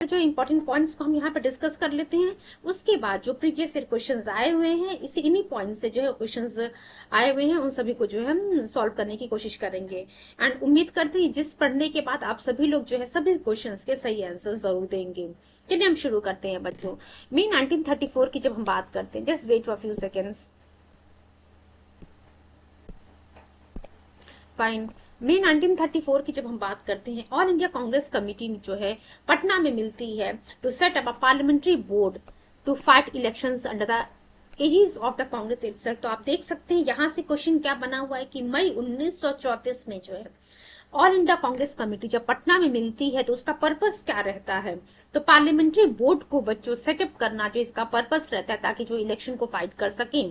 जो important points को हम यहाँ पे डिस्कस कर लेते हैं। उसके बाद जो प्रीवियस ईयर क्वेश्चंस आए हुए हैं, इसी इन्हीं पॉइंट से जो है क्वेश्चंस आए हुए हैं, उन सभी को जो है हम सॉल्व करने की कोशिश करेंगे। एंड उम्मीद करते हैं जिस पढ़ने के बाद आप सभी लोग जो है सभी क्वेश्चंस के सही आंसर जरूर देंगे। चलिए हम शुरू करते हैं बच्चों। मई 1934 की जब हम बात करते हैं, just wait for few seconds. Fine. मई 1934 की जब हम बात करते हैं, ऑल इंडिया कांग्रेस कमेटी जो है पटना में मिलती है to set up a parliamentary board to fight elections under the aegis of the Congress itself. तो आप देख सकते हैं यहाँ से क्वेश्चन क्या बना हुआ है कि मई 1934 में जो है ऑल इंडिया कांग्रेस कमेटी जब पटना में मिलती है तो उसका पर्पस क्या रहता है, तो पार्लियामेंट्री बोर्ड को बच्चों सेटअप करना जो इसका पर्पस रहता है, ताकि जो इलेक्शन को फाइट कर सके।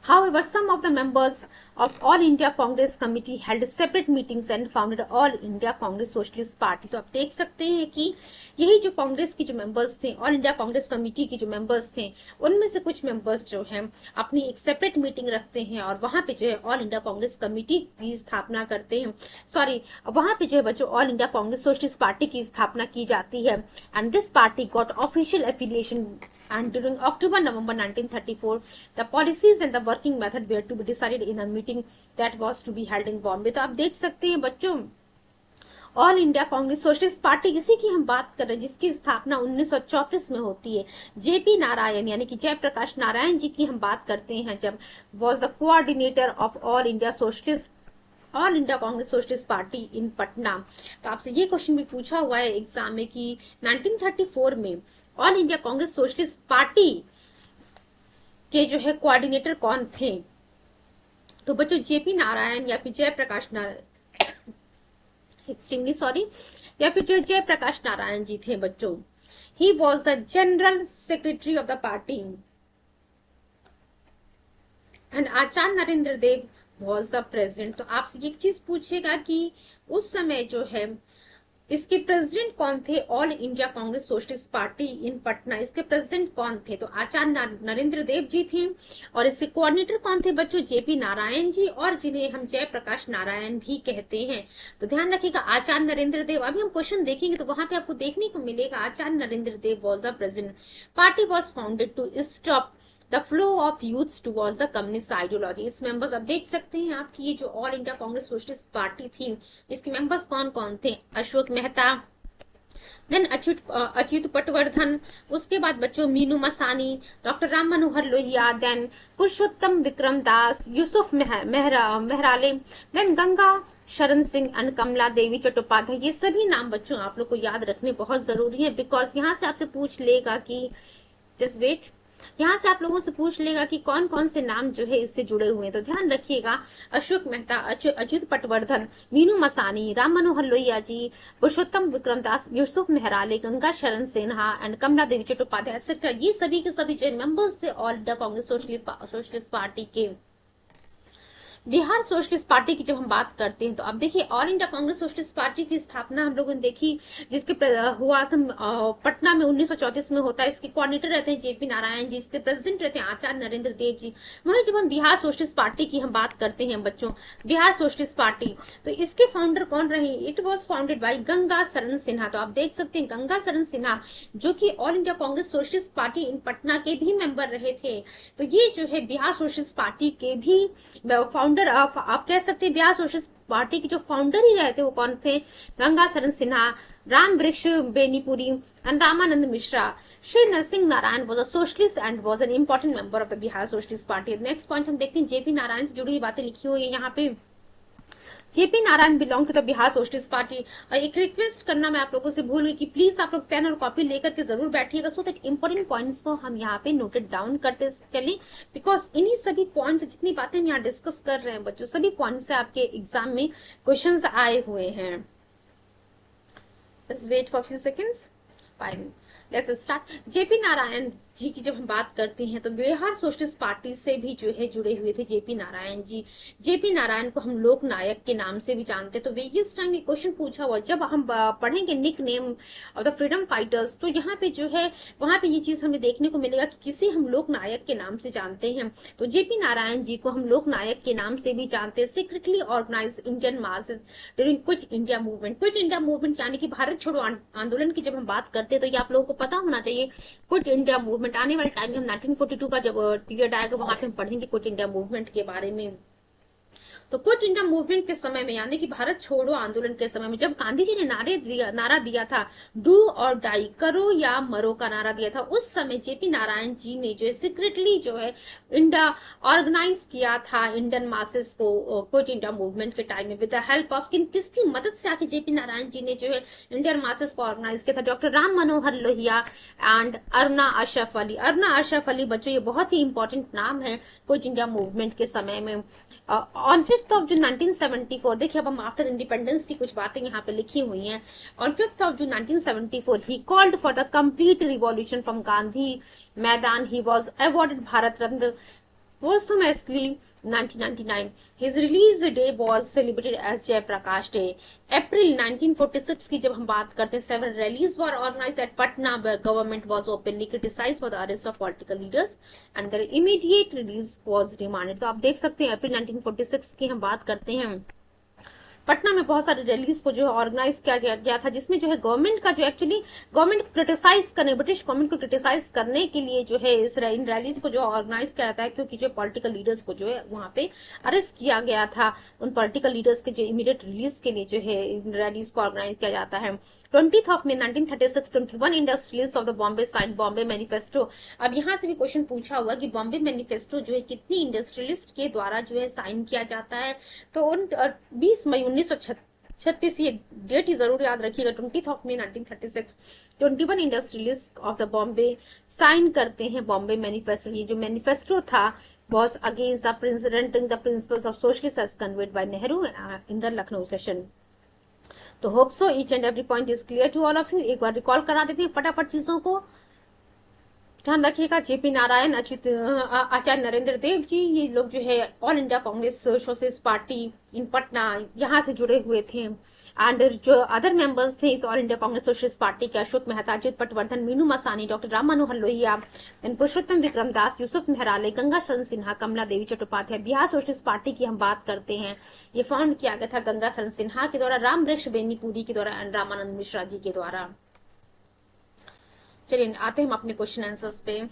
However, some of the members of All India Congress Committee held separate meetings and founded All India Congress Socialist Party। तो आप देख सकते हैं कि यही जो कांग्रेस की जो मेंबर्स थे, ऑल इंडिया कांग्रेस कमेटी की जो मेंबर्स थे, उनमें से कुछ मेंबर्स जो हैं अपनी एक सेपरेट मीटिंग रखते हैं और वहां पे जो है ऑल इंडिया कांग्रेस कमेटी की स्थापना करते हैं। सॉरी, वहां पे जो है बच्चों all India Congress socialist party की स्थापना की जाती है। And this party got official affiliation and during October-November 1934 the policies and the working method were to be decided in a meeting that was to be held in Bombay। तो आप देख सकते हैं बच्चों all India Congress socialist party, इसी की हम बात कर रहे हैं, जिसकी स्थापना 1934 में होती है। जेपी नारायण यानी कि जयप्रकाश नारायण जी की हम बात करते हैं, जब was the coordinator of all India Congress socialist party इन पटना। तो आपसे ये क्वेश्चन भी पूछा हुआ है एग्जाम में कि 1934 में all India Congress socialist party के जो है कोऑर्डिनेटर कौन थे, तो बच्चों जेपी नारायण या फिर जयप्रकाश नारायण, एक्सट्रीमली सॉरी, या फिर जो जयप्रकाश नारायण जी थे बच्चों। He was the general secretary of the party and Acharya Narendra Dev was the president. तो आपसे एक चीज पूछेगा कि उस समय जो है इसके प्रेसिडेंट कौन थे, all India Congress socialist party इन पटना, इसके प्रेसिडेंट कौन थे, तो आचार्य नरेंद्र देव जी थे। और इसके कोऑर्डिनेटर कौन थे बच्चों, जेपी नारायण जी, और जिन्हें हम जयप्रकाश नारायण भी कहते हैं। तो ध्यान रखिएगा आचार्य नरेंद्र देव, अभी हम क्वेश्चन देखेंगे तो वहां पे आपको देखने को मिलेगा Acharya Narendra Dev was the president. Party was founded to stop the flow of youth towards the communist ideology. इस मेंबर्स अब देख सकते हैं आपकी ये जो all India Congress socialist party थी, इसके मेंबर्स कौन कौन थे, अशोक मेहता, देन अच्युत पटवर्धन, उसके बाद बच्चों Minoo Masani, doctor Ram Manohar Lohia, then Purushottam Vikram Das, Yusuf Meherally, then Ganga Sharan Singh and Kamala Devi Chattopadhyay. ये सभी नाम बच्चों आप लोग को याद रखने बहुत जरूरी है, बिकॉज यहाँ से आपसे पूछ लेगा कि जस्ट वेट, यहाँ से आप लोगों से पूछ लेगा कि कौन कौन से नाम जो है इससे जुड़े हुए हैं। तो ध्यान रखिएगा अशोक मेहता, अच्युत पटवर्धन, मीनू मसानी, राम मनोहर लोहिया जी, पुरुषोत्तम विक्रम दास, यूसुफ मेहराले, गंगा शरण सिन्हा एंड कमला देवी चट्टोपाध्याय एक्सेट्रा, ये सभी के सभी जो मेंबर्स थे all India Congress socialist party के। बिहार सोशलिस्ट पार्टी की जब हम बात करते हैं तो अब देखिए all India Congress socialist party की स्थापना हम लोगों ने देखी, जिसके हुआ था पटना में 1934 में होता है। इसके कोऑर्डिनेटर रहते हैं जेपी नारायण जी, इसके प्रेसिडेंट रहते हैं आचार्य नरेंद्र देव जी। वहीं जब हम बिहार सोशलिस्ट पार्टी की हम बात करते हैं बच्चों, बिहार सोशलिस्ट पार्टी, तो इसके फाउंडर कौन रहे, it was founded by Ganga Sharan Sinha. तो आप देख सकते हैं गंगा शरण सिन्हा जो कि all India Congress socialist party इन पटना के भी मेंबर रहे थे। तो ये जो है बिहार सोशलिस्ट पार्टी के भी फाउंडर, आप कह सकते हैं बिहार सोशलिस्ट पार्टी के जो फाउंडर ही रहे थे वो कौन थे, Ganga Sharan Sinha, Ram Vriksh Benipuri and Ramanand Mishra. Shri Narasimha Narayan was a socialist and was an important member of the Bihar socialist party. Next point हम देखते हैं, जेपी नारायण से जुड़ी हुई बातें लिखी हुई है यहाँ पे। JP Narayan belong to the Bihar socialist party. एक रिक्वेस्ट करना मैं आप लोगों से भूल गई कि प्लीज आप लोग पेन और कॉपी लेकर के जरूर बैठिएगा, सो दैट इंपॉर्टेंट पॉइंट्स को हम यहाँ पे नोटेड डाउन करते चले, बिकॉज इन्हीं सभी पॉइंट्स, जितनी बातें हम यहाँ डिस्कस कर रहे हैं बच्चों, सभी पॉइंट से आपके एग्जाम में क्वेश्चंस आए हुए हैं। Just wait for a few seconds. Fine. Let's start. JP Narayan ji की जब हम बात करते हैं तो बिहार सोशलिस्ट पार्टी से भी जो है जुड़े हुए थे जेपी नारायण जी। जेपी नारायण को हम लोक नायक के नाम से भी जानते हैं। तो वेरियस टाइम ये क्वेश्चन पूछा हुआ, जब हम पढ़ेंगे nickname of the freedom fighters, तो यहाँ पे जो है वहां पे ये चीज हमें देखने को मिलेगा कि किसी हम लोक नायक के नाम से जानते हैं। तो जेपी नारायण जी को हम लोक नायक के नाम से भी जानते हैं। Secretly organise Indian masses during quit India movement. Quit India movement यानी कि भारत छोड़ो आंदोलन की जब हम बात करते हैं तो ये आप लोगों को पता होना चाहिए। क्विट इंडिया मूवमेंट आने वाले टाइम में हम 1942 का जब पीरियड आएगा वहां पे हम पढ़ेंगे क्विट इंडिया मूवमेंट के बारे में। तो क्विट इंडिया मूवमेंट के समय में यानी कि भारत छोड़ो आंदोलन के समय में जब गांधी जी ने नारा दिया था डू और डाई, करो या मरो का नारा दिया था, उस समय जेपी नारायण जी ने जो है सीक्रेटली जो है इंडिया ऑर्गेनाइज किया था इंडियन मासेस को क्विट इंडिया मूवमेंट के टाइम में विद द हेल्प ऑफ किसकी मदद से आके जेपी नारायण जी ने जो है इंडियन मासेस को ऑर्गेनाइज किया था। Doctor Ram Manohar Lohia and Aruna Ashraf Ali. अरुणा अशरफ अली बच्चों ये बहुत ही इंपॉर्टेंट नाम है क्विट इंडिया मूवमेंट के समय में। ऑन 5th of June 1974, देखिए अब हम आफ्टर इंडिपेंडेंस की कुछ बातें यहाँ पे लिखी हुई हैं। On 5th of June 1974 he called for the complete revolution from Gandhi मैदान। he was awarded Bharat Ratna posthumously 1999. His release day was celebrated as Jai Prakash Day. April 1946 की जब हम बात करते हैं, several rallies were organized at Patna where government was openly criticized for the arrest of political leaders and their immediate release was demanded. तो आप देख सकते हैं अप्रैल 1946 की हम बात करते हैं, पटना में बहुत सारी रैलीज को जो है ऑर्गेनाइज किया गया था जिसमें जो है गवर्नमेंट का जो एक्चुअली गवर्नमेंट को क्रिटिसाइज करने, ब्रिटिश गवर्नमेंट को क्रिटिसाइज करने के लिए जो है इन रैलीज को जो ऑर्गेनाइज किया जाता है, क्योंकि जो पॉलिटिकल लीडर्स को जो है वहां पे अरेस्ट किया गया था। उन पॉलिटिकल लीडर्स के जो इमीडिएट रिलीज के लिए जो है इन रैलीज को ऑर्गेनाइज किया जाता है। 20th of May 1936 21 industrialist of the Bombay sign Bombay manifesto. अब यहाँ से भी क्वेश्चन पूछा हुआ कि बॉम्बे मैनिफेस्टो जो है कितनी इंडस्ट्रियलिस्ट के द्वारा जो है साइन किया जाता है, तो उन 20 मई 1936, ये डेट ही जरूर याद रखिएगा, 20th of May 1936 21 industrialist of the Bombay sign करते हैं बॉम्बे मैनिफेस्टो। ये जो मैनिफेस्टो था was against the presenting the principles of socialism as conveyed by Nehru in the Lucknow session. तो hope so each and every point is clear to all of you. एक बार recall करा देते हैं फटाफट चीजों को, ध्यान रखिएगा। जेपी नारायण, आचार्य नरेंद्र देव जी, ये लोग जो है all India Congress socialist party इन पटना यहाँ से जुड़े हुए थे। एंड जो अदर मेंबर्स थे इस all India Congress socialist party के, अशोक मेहता, अजित पटवर्धन, मीनू मसानी, डॉक्टर राम मनोहर लोहिया, पुरुषोत्तम विक्रम दास, यूसुफ मेहराले, गंगा शरण सिन्हा, कमला देवी चट्टोपाध्याय। बिहार सोशलिस्ट पार्टी की हम बात करते हैं, ये फाउंड किया गया था गंगा शरण सिन्हा के द्वारा, राम वृक्ष बेनीपुरी के द्वारा एंड रामानंद मिश्रा जी के द्वारा। चलिए आते हैं हम अपने क्वेश्चन आंसर्स पे।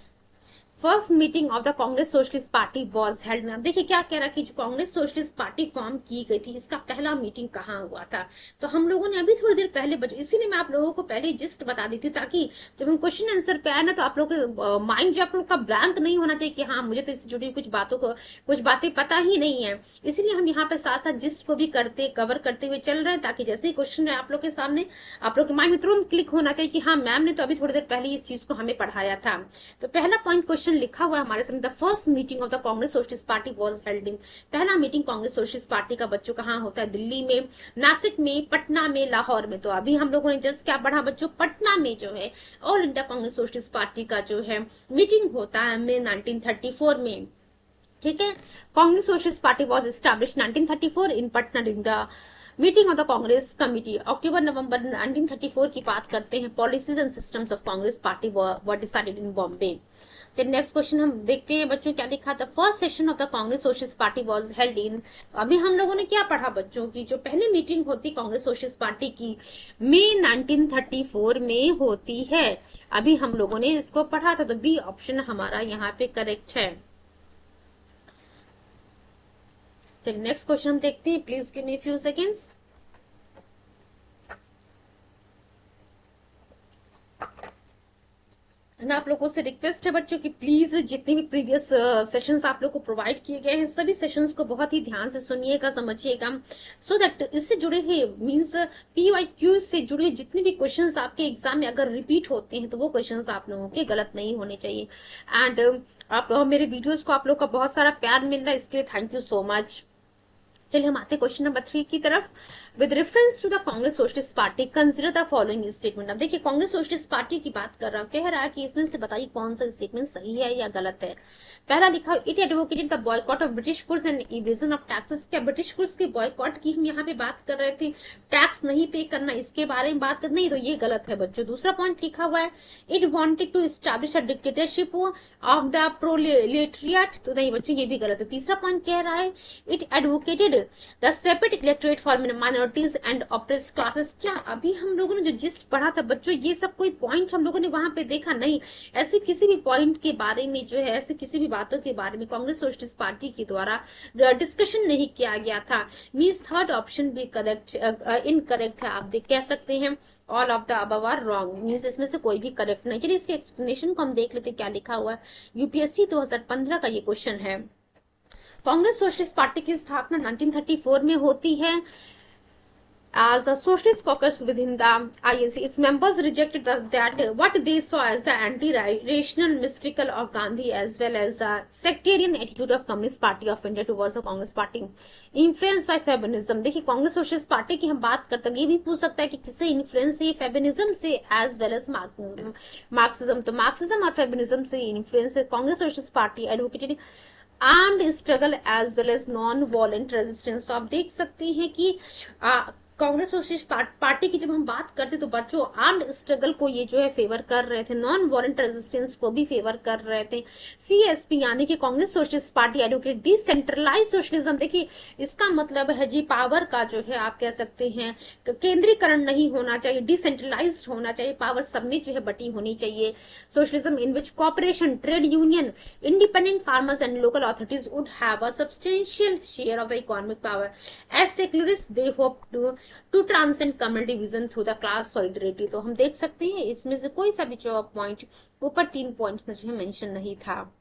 First meeting of the Congress socialist party was held. देखिए क्या कह रहा है कि जो कांग्रेस सोशलिस्ट पार्टी फॉर्म की गई थी इसका पहला मीटिंग कहाँ हुआ था। तो हम लोगों ने अभी थोड़ी देर पहले इसीलिए मैं आप लोगों को पहले जिस्ट बता देती हूँ ताकि जब हम क्वेश्चन आंसर पे आए ना तो आप लोग के माइंड जो आप लोग का ब्लैंक नहीं होना चाहिए कि हाँ मुझे तो इससे जुड़ी कुछ बातें पता ही नहीं है। इसीलिए हम यहाँ पे साथ साथ जिस्ट को भी कवर करते हुए चल रहे हैं ताकि जैसे ही क्वेश्चन है आप लोग के सामने आप लोग के माइंड में तुरंत क्लिक होना चाहिए कि हाँ मैम ने तो अभी थोड़ी देर पहले इस चीज को हमें पढ़ाया था। तो पहला पॉइंट क्वेश्चन लिखा हुआ हमारे सामने, the first meeting of the Congress socialist party was held in. पहला मीटिंग कांग्रेस सोशलिस्ट पार्टी का बच्चों कहाँ होता है, दिल्ली में, नासिक में, पटना में, लाहौर में। तो अभी हम लोगों ने जस्ट क्या पढ़ा बच्चों, पटना में जो है all India Congress socialist party का जो है मीटिंग होता है में 1934 में। ठीक है, Congress socialist party was established 1934 in Patna during the meeting of the Congress committee. अक्टूबर नवंबर 1934 की बात करते हैं। Policies and systems of Congress party were decided in Bombay. चलिए नेक्स्ट क्वेश्चन हम देखते हैं बच्चों क्या लिखा था। First session of the Congress socialist party was held in. अभी हम लोगों ने क्या पढ़ा बच्चों की जो पहली मीटिंग होती कांग्रेस सोशलिस्ट पार्टी की मई 1934 में होती है। अभी हम लोगों ने इसको पढ़ा था, तो बी ऑप्शन हमारा यहाँ पे करेक्ट है। चलिए नेक्स्ट क्वेश्चन हम देखते हैं, please give me few seconds. आप लोगों से रिक्वेस्ट है बच्चों कि प्लीज जितने भी प्रीवियस सेशंस आप लोग को प्रोवाइड किए गए हैं सभी सेशंस को बहुत ही ध्यान से सुनिएगा, समझिएगा, सो दैट इससे जुड़े हुए मींस PYQ से जुड़े जितने भी क्वेश्चंस आपके एग्जाम में अगर रिपीट होते हैं तो वो क्वेश्चंस आप लोगों के गलत नहीं होने चाहिए। एंड आप मेरे वीडियोज को आप लोग का बहुत सारा प्यार मिल रहा है, इसके लिए थैंक यू सो मच। चलिए हम आते हैं क्वेश्चन नंबर 3 की तरफ। With reference to the Congress socialist Party consider the following statement. अब देखिए कांग्रेस सोशलिस्ट पार्टी की बात कर रहा हूं, कह रहा है कि इसमें से बताइए कौन सा स्टेटमेंट सही है या गलत है। पहला लिखा, it advocated the boycott of British goods and evasion of taxes. क्या ब्रिटिश गुड्स के बॉयकॉट की हम यहाँ पे बात कर रहे थे, टैक्स नहीं पे करना, इसके बारे में बात करना, नहीं तो ये गलत है बच्चों। दूसरा पॉइंट लिखा हुआ है, it wanted to establish a dictatorship of the proletariat, तो नहीं बच्चों ये भी गलत है। तीसरा पॉइंट कह रहा है, it advocated the separate electorate for minorities and oppressed classes. क्या अभी हम लोगों ने जो जिस्ट पढ़ा था बच्चों, ये सब कोई पॉइंट हम लोगों ने वहां पे देखा नहीं। ऐसे किसी भी पॉइंट के बारे में जो है, ऐसे किसी भी बातों के बारे में कांग्रेस सोशलिस्ट पार्टी के द्वारा डिस्कशन नहीं किया गया था। मींस थर्ड ऑप्शन भी करेक्ट इनकरेक्ट है, आप देख कह सकते हैं all of the above are wrong, means इसमें से कोई भी करेक्ट नहीं। चलिए इसके एक्सप्लेनेशन को हम देख लेते क्या लिखा हुआ है। यूपीएससी 2015 का ये क्वेश्चन है। कांग्रेस सोशलिस्ट पार्टी की स्थापना 1934 में होती है as a socialist caucus within the INC. Its members rejected that what they saw as the anti-rational mystical of Gandhi as well as the sectarian attitude of Communist Party of India towards the Congress Party influenced by feminism। देखिए Congress socialist party की हम बात करते हैं, ये भी पूछ सकता है कि किससे इन्फ्लुएंस है, फेमिनिज्म से एज वेल एज मार्क्सिज्म। तो मार्क्सिज्म और फेमिनिज्म से इन्फ्लुएंस है। Congress socialist Party advocated armed struggle as well as non violent resistance. तो आप देख सकते हैं कि कांग्रेस सोशलिस्ट पार्टी की जब हम बात करते तो बच्चों आर्म्ड स्ट्रगल को ये जो है फेवर कर रहे थे, नॉन वॉलेंट रेजिस्टेंस को भी फेवर कर रहे थे। सीएसपी यानी कि Congress socialist Party advocate decentralize socialism. देखिए इसका मतलब है जी पावर का जो है आप कह सकते हैं केंद्रीकरण नहीं होना चाहिए, डिसेंट्रलाइज्ड होना चाहिए, पावर सब में जो है बटी होनी चाहिए। Socialism in which corporation, trade union, independent farmers and local authorities would have a substantial share of the economic power. As secularist they hope to transcend community vision through the class solidarity. तो हम देख सकते हैं इसमें से कोई सा भी जो पॉइंट ऊपर 3 पॉइंट्स में जो है मेंशन नहीं था।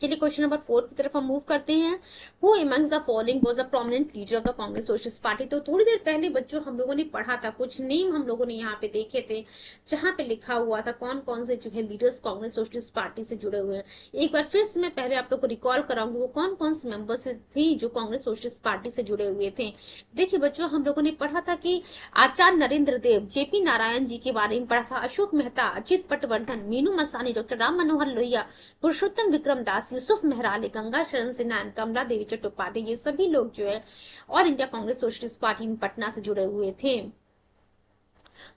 चलिए क्वेश्चन नंबर 4 की तरफ हम मूव करते हैं। Who amongst the following was a prominent leader of the Congress socialist party. तो थोड़ी देर पहले बच्चों हम लोगों ने पढ़ा था, कुछ नेम हम लोगों ने यहाँ पे देखे थे जहां पे लिखा हुआ था कौन कौन से जो है लीडर्स कांग्रेस सोशलिस्ट पार्टी से जुड़े हुए हैं। एक बार फिर से मैं पहले आप लोग को रिकॉल कराऊंगी वो कौन कौन से मेंबर्स थे जो कांग्रेस सोशलिस्ट पार्टी से जुड़े हुए थे। देखिए बच्चों हम लोगों ने पढ़ा था कि आचार्य नरेंद्र देव, जेपी नारायण जी के बारे में पढ़ा था, अशोक मेहता, अच्युत पटवर्धन, मीनू मसानी, डॉक्टर राम मनोहर लोहिया, पुरुषोत्तम विक्रम दास, यूसुफ मेहराल, गंगा शरण सिन्हा, कमला देवी चट्टोपाध्याय, ये सभी लोग जो है all India Congress socialist party इन पटना से जुड़े हुए थे।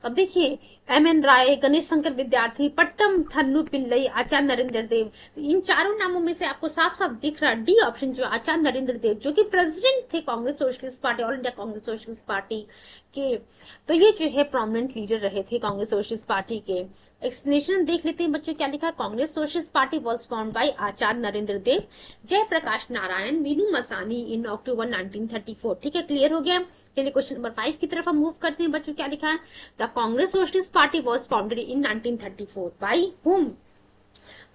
अब देखिए एमएन राय, गणेश शंकर विद्यार्थी, पट्टम थन्नू पिल्लई, आचार्य नरेंद्र देव, इन चारों नामों में से आपको साफ साफ दिख रहा डी ऑप्शन जो आचार्य नरेंद्र देव जो कि प्रेसिडेंट थे Congress socialist party, all India Congress socialist party के। तो ये जो है प्रोमिनेंट लीडर रहे थे कांग्रेस सोशलिस्ट पार्टी के। एक्सप्लेनेशन देख लेते हैं बच्चों क्या लिखा है। Congress socialist party was formed by Acharya Narendra Dev, Jayaprakash Narayan, Minoo Masani in October 1934। ठीक है, क्लियर हो गया। चलिए क्वेश्चन नंबर 5 की तरफ हम मूव करते हैं बच्चों क्या लिखा है। The Congress socialist party was formed in 1934 by whom.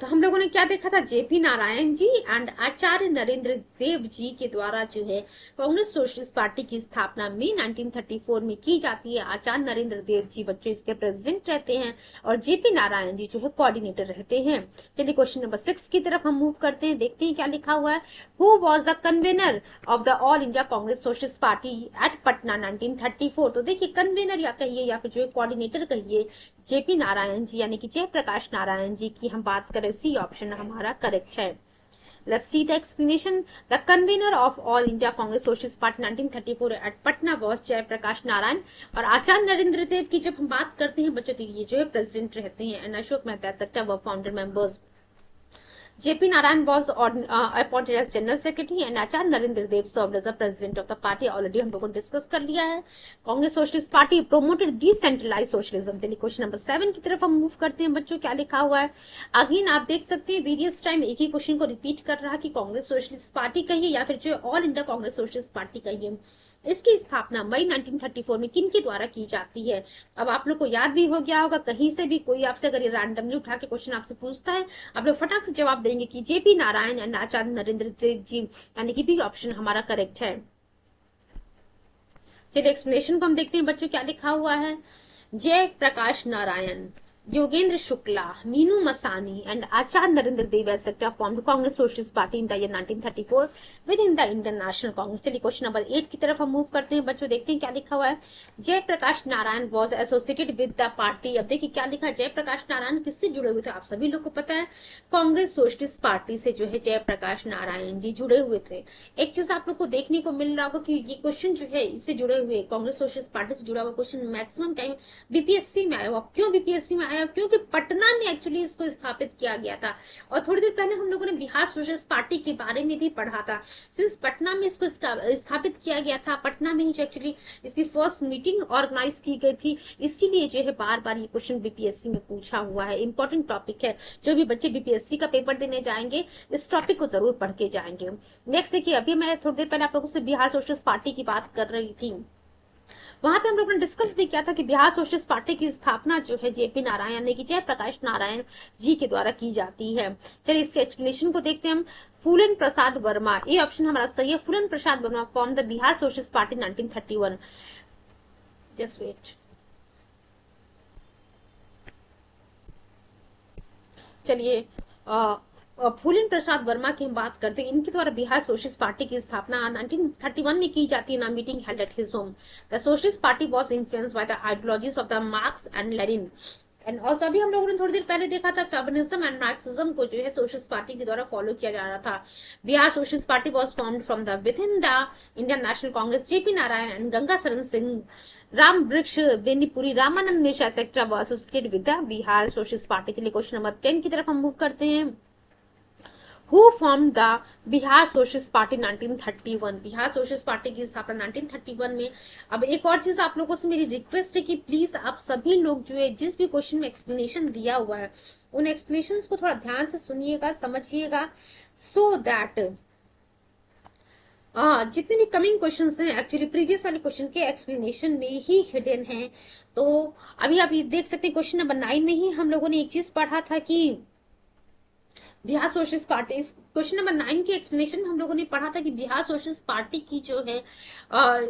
तो हम लोगों ने क्या देखा था, JP Narayan ji and Acharya Narendra Dev ji के द्वारा जो है कांग्रेस सोशलिस्ट पार्टी की स्थापना में 1934 में की जाती है। आचार्य नरेंद्र देव जी बच्चों इसके प्रेसिडेंट रहते हैं और जेपी नारायण जी जो है कोऑर्डिनेटर रहते हैं। चलिए क्वेश्चन नंबर 6 की तरफ हम मूव करते हैं, देखते हैं क्या लिखा हुआ है। Who was the convener of the all India Congress socialist party at Patna 1934। तो देखिए कन्वेनर या कहिए या फिर जो है कोऑर्डिनेटर कहिए जेपी नारायण जी यानी कि जयप्रकाश नारायण जी की हम बात करें, सी ऑप्शन हमारा करेक्ट है। Let's see the explanation. The convener of All India Congress Socialist Party 1934 at Patna was Jayaprakash Narayan. और आचार्य नरेंद्र देव की जब हम बात करते हैं बच्चों तो ये जो है प्रेसिडेंट रहते हैं एंड अशोक मेहता सेक्टर व founder members. JP Narayan was appointed as General Secretary and Acharya Narendra Dev served as a President of the party। Already हम लोगों ने डिस्कस कर लिया है। Congress socialist Party promoted decentralize socialism. चलिए क्वेश्चन नंबर 7 की तरफ हम मूव करते हैं बच्चों क्या लिखा हुआ है। अगेन आप देख सकते हैं वेरियस टाइम एक ही क्वेश्चन को रिपीट कर रहा है कि कांग्रेस सोशलिस्ट पार्टी कहिए या फिर जो all India Congress socialist party कहिए। इसकी स्थापना मई 1934 में किन के द्वारा की जाती है। अब आप लोग को याद भी हो गया होगा, कहीं से भी कोई आपसे अगर ये रैंडमली उठा के क्वेश्चन आपसे पूछता है आप लोग फटाक से जवाब देंगे कि जेपी नारायण एंड आचार्य नरेंद्र देव जी यानी कि बी ऑप्शन हमारा करेक्ट है। चलिए एक्सप्लेनेशन को हम देखते हैं बच्चों क्या लिखा हुआ है। Jai Prakash Narayan Yogendra Shukla, Minoo Masani and Acharya Narendra Dev as sector formed Congress socialist party in the year 1934 within the Indian National Congress. चलिए क्वेश्चन नंबर 8 की तरफ हम मूव करते हैं बच्चों, देखते हैं क्या लिखा हुआ है। Jayaprakash Narayan was associated with the party. अब देखिए क्या लिखा है, जयप्रकाश नारायण किससे जुड़े हुए थे, आप सभी लोग को पता है कांग्रेस सोशलिस्ट पार्टी से जो है जयप्रकाश नारायण जी जुड़े हुए थे। एक चीज आप लोग को देखने को मिल रहा होगा कि ये क्वेश्चन जो है इससे जुड़े हुए कांग्रेस सोशलिस्ट पार्टी से जुड़ा हुआ क्वेश्चन मैक्सिमम टाइम बीपीएससी में आया हुआ। क्यों बीपीएससी में आया, क्योंकि पटना में एक्चुअली इसको स्थापित किया गया था। और थोड़ी देर पहले हम लोगों ने बिहार सोशलिस्ट पार्टी के बारे में भी पढ़ा था। सिंस पटना में इसको स्थापित किया गया था, पटना में ही जो एक्चुअली इसकी फर्स्ट मीटिंग ऑर्गेनाइज की गई थी, इसीलिए जो है बार बार ये क्वेश्चन बीपीएससी में पूछा हुआ है। इंपॉर्टेंट टॉपिक है, जो भी बच्चे बीपीएससी का पेपर देने जाएंगे इस टॉपिक को जरूर पढ़ के जाएंगे। नेक्स्ट देखिए, अभी मैं थोड़ी देर पहले आप लोगों से बिहार सोशलिस्ट पार्टी की बात कर रही थी, वहां पे हम लोगों ने डिस्कस भी किया था कि बिहार सोशलिस्ट पार्टी की स्थापना जो है जेपी नारायण यानी कि जयप्रकाश नारायण जी के द्वारा की जाती है। चलिए इसके एक्सप्लेनेशन को देखते हैं हम। फूलन प्रसाद वर्मा, ये ऑप्शन हमारा सही है। Phulan Prasad Verma form the Bihar socialist party 1931। Just wait. चलिए फूलन प्रसाद वर्मा की हम बात करते हैं, इनके द्वारा बिहार सोशलिस्ट पार्टी की स्थापना 1931 में की जाती है ना meeting held at his home. The socialist party was influenced by the ideologies of the marks and Lenin and also. अभी हम लोगों ने थोड़ी देर पहले देखा था फेमिनिज्म एंड मार्क्सिज्म को जो है सोशलिस्ट पार्टी के द्वारा फॉलो किया जा रहा था। Bihar socialist party was formed from the with in the Indian National Congress. JP Narayan and Ganga Sharan Singh, Ram Vriksh, Benipuri, Ramanand Mishra etcetera was associated with the Bihar socialist party. चलिए क्वेश्चन नंबर 10 की तरफ हम मूव करते हैं। Who formed the Bihar socialist party 1931। Bihar socialist party की स्थापना 1931 में। अब एक और चीज आप लोगों से मेरी रिक्वेस्ट है कि प्लीज आप सभी लोग जो है जिस भी क्वेश्चन में एक्सप्लेनेशन दिया हुआ है उन एक्सप्लेनेशन को थोड़ा ध्यान से सुनिएगा, समझिएगा, सो दैट जितने भी कमिंग क्वेश्चंस हैं एक्चुअली प्रीवियस वाले क्वेश्चन के एक्सप्लेनेशन में ही हिडन है। तो अभी आप ये देख सकते हैं क्वेश्चन नंबर 9 में ही हम लोगों ने एक चीज पढ़ा था कि Bihar socialist party, question number 9 के एक्सप्लेनेशन में हम लोगों ने पढ़ा था कि बिहार सोशलिस्ट पार्टी की जो है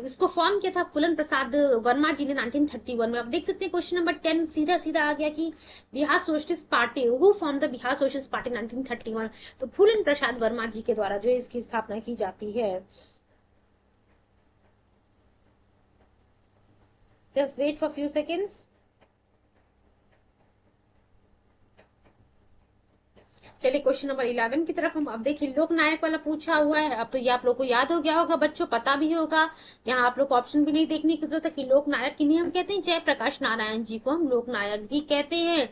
इसको फॉर्म किया था फूलन प्रसाद वर्मा जी ने 1931 में। अब देख सकते हैं क्वेश्चन नंबर 10 सीधा सीधा आ गया कि Bihar socialist party who form the Bihar socialist party 1931। तो फूलन प्रसाद वर्मा जी के द्वारा जो है इसकी स्थापना की जाती है। Just wait for few seconds. चलिए क्वेश्चन नंबर 11 की तरफ हम अब देखिए, लोकनायक वाला पूछा हुआ है। अब तो ये आप लोग को याद हो गया होगा बच्चों, पता भी होगा। यहाँ आप लोग को ऑप्शन भी नहीं देखने की जरूरत है कि लोकनायक किन्हें हम कहते हैं, जयप्रकाश नारायण जी को हम लोकनायक भी कहते हैं।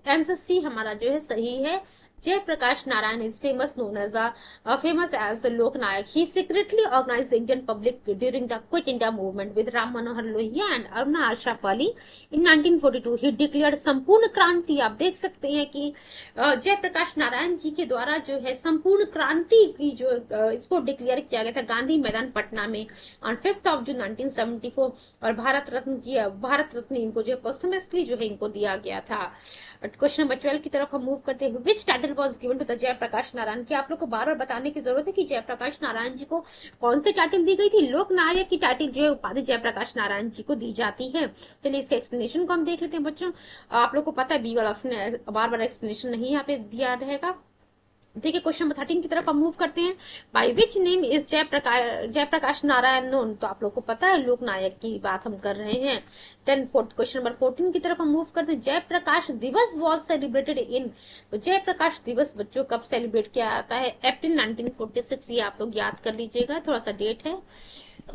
आंसर सी हमारा जो है सही है। Jayaprakash Narayan is famous as a Loknayak. He secretly organized the Indian public during the Quit India movement with Ram Manohar Lohia and Aruna Ashraf Ali in 1942. He declared संपूर्ण क्रांति। आप देख सकते हैं कि जयप्रकाश नारायण जी के द्वारा जो है संपूर्ण क्रांति की जो इसको डिक्लेयर किया गया था गांधी मैदान पटना में ऑन 5 जून 1974 और भारत रत्न इनको जो है पोस्टमसली जो है इनको दिया गया था। क्वेश्चन नंबर 12 की तरफ हम मूव करते हैं। Which title was given to the Jayaprakash Narayan. की आप लोग को बार बार बताने की जरूरत है कि जयप्रकाश नारायण जी को कौन से टाइटल दी गई थी। लोकनायक की टाइटल जो है उपाधि जयप्रकाश नारायण जी को दी जाती है। चलिए इसके एक्सप्लेनेशन को हम देख लेते हैं बच्चों। आप लोग को पता है बी वाला ऑप्शन बार बार एक्सप्लेनेशन नहीं यहाँ पे दिया रहेगा। देखिए क्वेश्चन नंबर 13 की तरफ हम मूव करते हैं। By which name is Jayaprakash Narayan known. तो आप लोग को पता है लोकनायक की बात हम कर रहे हैं। क्वेश्चन नंबर 14 की तरफ हम मूव करते हैं। जयप्रकाश दिवस वाज सेलिब्रेटेड इन। तो जयप्रकाश दिवस बच्चों कब सेलिब्रेट किया जाता है। अप्रैल 1946। ये आप लोग याद कर लीजिएगा, थोड़ा सा डेट है,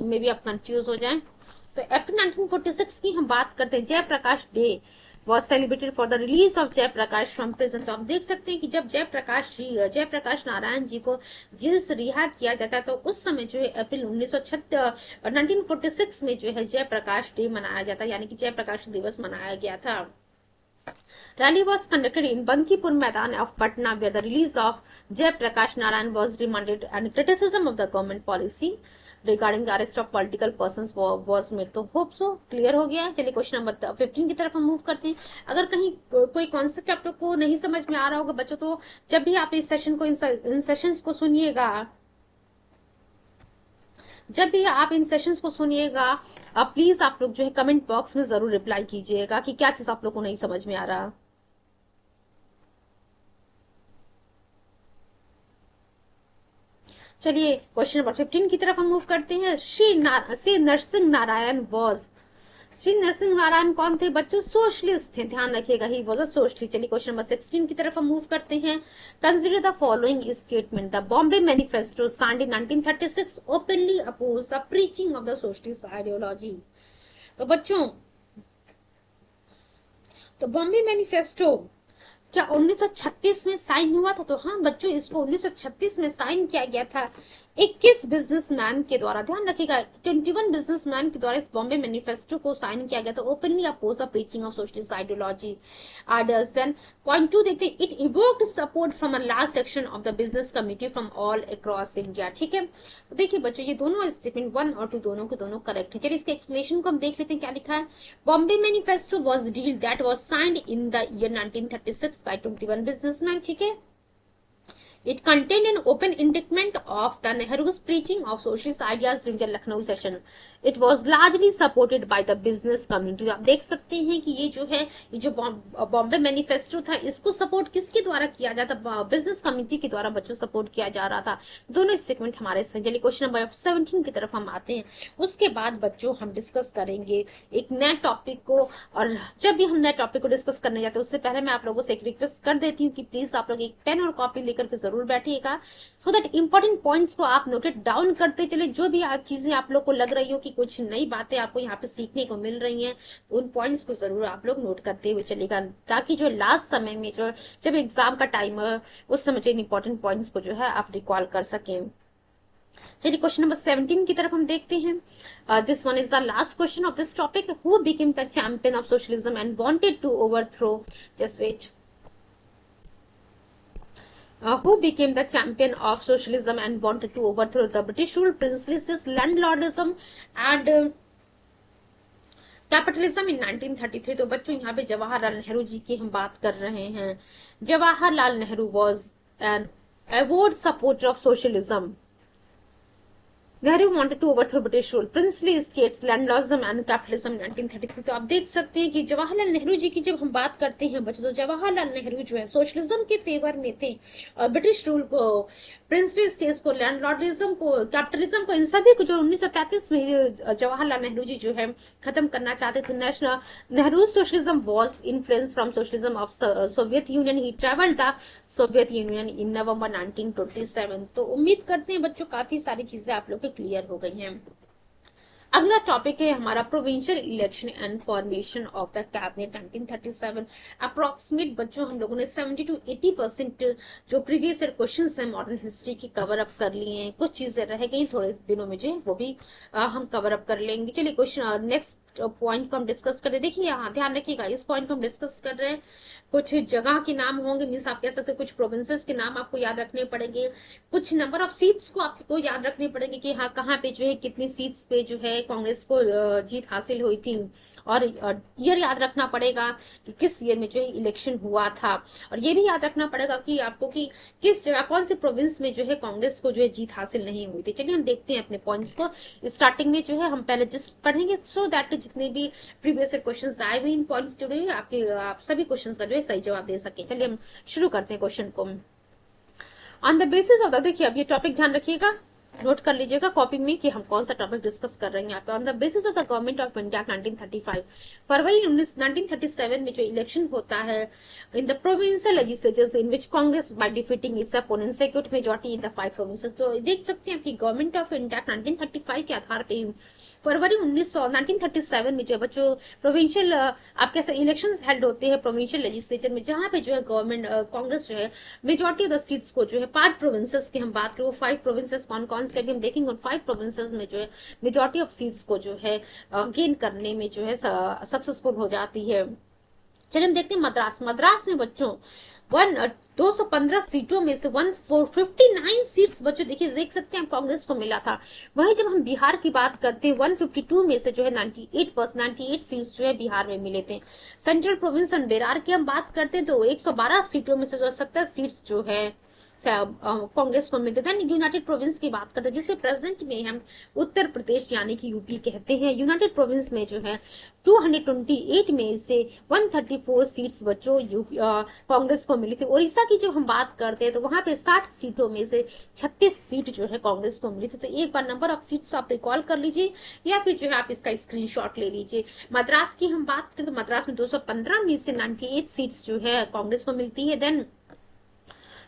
मे बी आप कंफ्यूज हो जाए। तो अप्रैल 1946 की हम बात करते हैं। Jayaprakash day was celebrated for the release of Jayaprakash from prison। तो आप देख सकते हैं कि जब जयप्रकाश नारायण जी को जेल से रिहा किया जाता है तो उस समय जो है अप्रैल 1946 में जो है जयप्रकाश डे मनाया जाता है, यानी कि जयप्रकाश दिवस मनाया गया था। Rally was conducted in Bankipur Maidan of Patna where the release of Jayaprakash Narayan was demanded and criticism of the government policy regarding the arrest of political persons was made। तो होप सो क्लियर हो गया। चलिए question number 15 की तरफ हम move करते हैं। अगर कहीं कोई कॉन्सेप्ट आप लोग को नहीं समझ में आ रहा होगा बच्चों, तो जब भी आप इस सेशन को इन सेशंस को सुनिएगा, जब भी आप इन सेशंस को सुनिएगा प्लीज आप लोग जो है कमेंट बॉक्स में जरूर रिप्लाई कीजिएगा कि क्या चीज आप लोग को नहीं समझ में आ रहा। चलिए क्वेश्चन नंबर 15 की तरफ हम मूव करते हैं। श्री नरसिंह नारायण वॉज, श्री नरसिंह नारायण कौन थे बच्चों? सोशलिस्ट थे, ध्यान रखिएगा, ही वाज अ सोशलिस्ट। चलिए क्वेश्चन नंबर 16 की तरफ हम मूव करते हैं। Consider the following statement, the Bombay manifesto signed in 1936 openly oppose the preaching of the socialist ideology. तो बच्चों, तो बॉम्बे मैनिफेस्टो क्या 1936 में साइन हुआ था? तो हाँ बच्चों, इसको 1936 में साइन किया गया था 21 बिजनेसमैन के द्वारा। ध्यान रखिएगा, 21 बिजनेसमैन के द्वारा इस बॉम्बे मैनिफेस्टो को साइन किया गया था, openly oppose the preaching of socialist ideology orders. Then point 2 देखते हैं, it evoked support from a large section of the business committee from all across India. ठीक है, तो देखिए बच्चों, ये दोनों स्टेटमेंट 1 और 2 दोनों के दोनों करेक्ट है। चलिए इसके एक्सप्लेनेशन को हम देख लेते हैं, क्या लिखा है। Bombay manifesto was deal that was signed in the year 1936 by 21 businessmen। ठीक है, it contained an open indictment of the Nehru's preaching of socialist ideas during the Lucknow session. It was largely supported by the business community। आप देख सकते हैं कि ये जो है, ये जो बॉम्बे मैनिफेस्टो था, इसको सपोर्ट किसके द्वारा किया जाता? बिजनेस कम्युनिटी के द्वारा बच्चों सपोर्ट किया जा रहा था। दोनों स्टेटमेंट हमारे सही। चलिए क्वेश्चन नंबर 17 की तरफ हम आते हैं। उसके बाद बच्चों हम डिस्कस करेंगे एक नए टॉपिक को, और जब भी हम नए टॉपिक को डिस्कस करने जाते हैं उससे पहले मैं आप लोगों से एक रिक्वेस्ट कर देती हूँ कि प्लीज आप लोग एक पेन और कॉपी लेकर के जरूर बैठिएगा, सो दैट इंपॉर्टेंट पॉइंट्स को आप नोटेड डाउन करते चले। जो भी चीजें आप लोग को लग रही हो कि कुछ नई बातें आपको यहाँ पे सीखने को मिल रही हैं, उन पॉइंट्स को जरूर आप लोग नोट करते हुए चलेगा, ताकि जो लास्ट समय में जो जब एग्जाम का टाइम है उस समय जो इंपॉर्टेंट पॉइंट्स को जो है आप रिकॉल कर सकें। चलिए क्वेश्चन नंबर 17 की तरफ हम देखते हैं। This one is the last question of this topic. Who became the champion of socialism and wanted to overthrow, just wait, who became the champion of socialism and wanted to overthrow the British rule, princely landlordism and capitalism इन 1933। तो बच्चों यहाँ पे जवाहरलाल नेहरू जी की हम बात कर रहे हैं। Jawaharlal Nehru was an avid supporter of socialism. Nehru wanted to overthrow British rule, princely states, landlordism and capitalism 1933। तो आप देख सकते हैं कि जवाहरलाल नेहरू जी की जब हम बात करते हैं बच्चों, तो जवाहरलाल नेहरू जो है सोशलिज्म के फेवर में थे, और ब्रिटिश रूल को, प्रिंसली स्टेट्स को, लैंडलॉर्डिज्म को, कैपिटलिज्म को, इन सभी को जो 1933 में जवाहरलाल नेहरू जी जो है खत्म करना चाहते थे। National Nehru socialism was influence from socialism of Soviet Union. He travelled the Soviet Union in November 1927। तो उम्मीद करते हैं बच्चों काफी सारी चीजें आप लोग क्लियर हो गई हैं। अगला टॉपिक है हमारा provincial election and formation of the cabinet 1937। Approximate बच्चों हम लोगों ने 70 to 80% जो प्रीवियस ईयर क्वेश्चंस हैं मॉडर्न हिस्ट्री की कवर अप कर लिए हैं। कुछ चीजें रह गई थोड़े दिनों में जो वो भी हम कवर अप कर लेंगे। चलिए क्वेश्चन नेक्स्ट पॉइंट को हम डिस्कस कर रहे हैं। देखिए यहाँ ध्यान रखिएगा, इस पॉइंट को हम डिस्कस कर रहे हैं। कुछ जगह के नाम होंगे, मीन्स आप कह सकते हैं कुछ प्रोविंसेस के नाम आपको याद रखने पड़ेंगे, कुछ नंबर ऑफ सीट्स को आपको याद रखने पड़ेंगे कि हाँ कहाँ पे जो है कितनी सीट्स पे जो है कांग्रेस को जीत हासिल हुई थी, और ईयर याद रखना पड़ेगा कि किस ईयर में जो है इलेक्शन हुआ था, और ये भी याद रखना पड़ेगा कि आपको कि किस जगह कौन से प्रोविंस में जो है कांग्रेस को जो है जीत हासिल नहीं हुई थी। चलिए हम देखते हैं अपने पॉइंट्स को। स्टार्टिंग में जो है हम पहले जस्ट पढ़ेंगे, सो दैट जितने भी प्रीवियस क्वेश्चन आए हुए इन पॉइंट्स जुड़े हुए आप सभी क्वेश्चन का जो है सही जवाब दे सके। चलिए हम शुरू करते हैं क्वेश्चन को। On the basis of the, देखिए अब ये टॉपिक ध्यान रखिएगा, नोट कर लीजिएगा कॉपी में कि हम कौन सा टॉपिक डिस्कस कर रहे हैं यहाँ पे। On the basis of the government of India 1935, फरवरी 1937 में जो इलेक्शन होता है इन the provincial legislatures in which Congress by defeating it's opponent secured majority in the 5 provinces. तो देख सकते हैं कि गवर्नमेंट ऑफ इंडिया 1935 के आधार पे फरवरी 1937 में जो बच्चों प्रोविंशियल आप कैसे इलेक्शंस हेल्ड होते हैं प्रोविंशियल लेजिस्लेचर में, जहां पे जो है गवर्नमेंट कांग्रेस जो है मेजॉरिटी ऑफ द सीट्स को जो है 5 प्रोविंसेस की हम बात करें, वो 5 प्रोविंसेस कौन कौन से भी हम देखेंगे, उन 5 प्रोविंसेस में जो है मेजॉरिटी ऑफ सीट्स को जो है गेन करने में जो है सक्सेसफुल हो जाती है। चलिए हम देखते हैं मद्रास में बच्चों 215 सीटों में से 159 सीट्स बच्चों देखिए देख सकते हैं कांग्रेस को मिला था। वहीं जब हम बिहार की बात करते हैं 152 में से जो है 98 सीट्स जो है बिहार में मिले थे। सेंट्रल प्रोविंस एंड बेरार की हम बात करते हैं तो 112 सीटों में से जो 70 सीट्स जो है कांग्रेस को मिलते थे। यूनाइटेड प्रोविंस की बात करते हैं जिसे प्रेजेंट में हम उत्तर प्रदेश यानी कि यूपी कहते हैं। यूनाइटेड प्रोविंस में जो है 228 में से 134 सीट्स बच्चों कांग्रेस को मिली थी। उड़ीसा की जब हम बात करते हैं तो वहां पे 60 सीटों में से 36 सीट जो है कांग्रेस को मिली थी। तो एक बार नंबर ऑफ सीट्स आप रिकॉल कर लीजिए या फिर जो है आप इसका स्क्रीनशॉट ले लीजिए। मद्रास की हम बात करें तो मद्रास में 215 में से 98 सीट्स जो है कांग्रेस को मिलती है। Then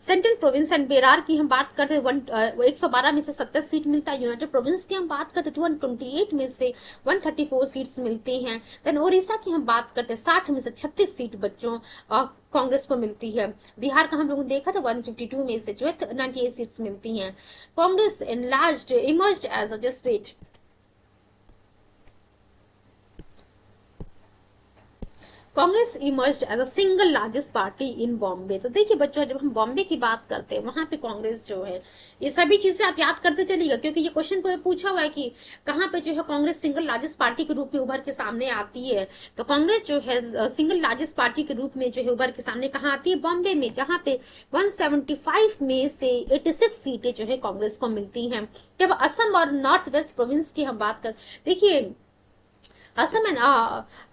central province and Berar की हम बात करते हैं 112 में से 70 सीट मिलता है। यूनाइटेड प्रोविंस की हम बात करते हैं 128 में से 134 सीट्स मिलती हैं। देन ओडिशा की हम बात करते हैं 60 में से 36 सीट बच्चों कांग्रेस को मिलती है। बिहार का हम लोगों ने देखा था 152 में से जो है 98 सीट्स मिलती हैं। Congress enlarged emerged as a state. Congress emerged as a single largest party in Bombay. तो देखिए बच्चों जब हम बॉम्बे की बात करते हैं वहां पे कांग्रेस जो है, ये सभी चीजें आप याद करते चलिएगा क्योंकि ये क्वेश्चन को पूछा हुआ है कि कहाँ पे जो है कांग्रेस सिंगल लार्जेस्ट पार्टी के रूप में उभर के सामने आती है। तो कांग्रेस जो है सिंगल लार्जेस्ट पार्टी के रूप में जो है उभर के सामने कहाँ आती है, बॉम्बे में, जहां पे 175 में से 86 सीटें जो है कांग्रेस को मिलती हैं। जब असम और नॉर्थ वेस्ट प्रोविंस की हम बात कर, देखिए असम में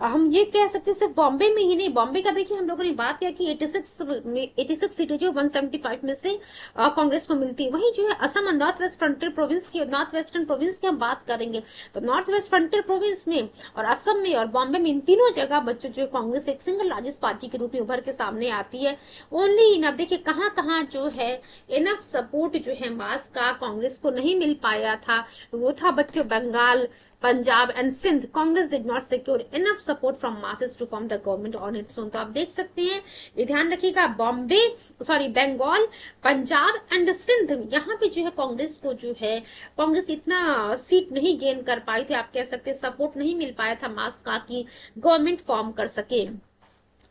हम ये कह सकते हैं सिर्फ बॉम्बे में ही नहीं, बॉम्बे का देखिए हम लोगों ने बात किया कि 86 सीटें जो 175 में से कांग्रेस को मिलती है। वहीं जो है असम और नॉर्थ वेस्ट फ्रंटियर प्रोविंस की, नॉर्थ वेस्टर्न प्रोविंस की हम बात करेंगे तो नॉर्थ वेस्ट फ्रंटियर प्रोविंस में और असम में और बॉम्बे में इन तीनों जगह बच्चों जो कांग्रेस एक सिंगल लार्जेस्ट पार्टी के रूप में उभर के सामने आती है। ओनली इन, अब देखिए कहाँ कहाँ जो है इनफ सपोर्ट जो है मास का कांग्रेस को नहीं मिल पाया था, तो वो था बच्चों Bengal, Punjab and Sindh. Congress did not secure enough support from masses to form the government on its own. तो आप देख सकते हैं, ये ध्यान रखिएगा, बंगाल, पंजाब एंड सिंध, यहाँ पे जो है कांग्रेस को जो है कांग्रेस इतना सीट नहीं गेन कर पाई थी, आप कह सकते हैं सपोर्ट नहीं मिल पाया था मास का कि गवर्नमेंट फॉर्म कर सके।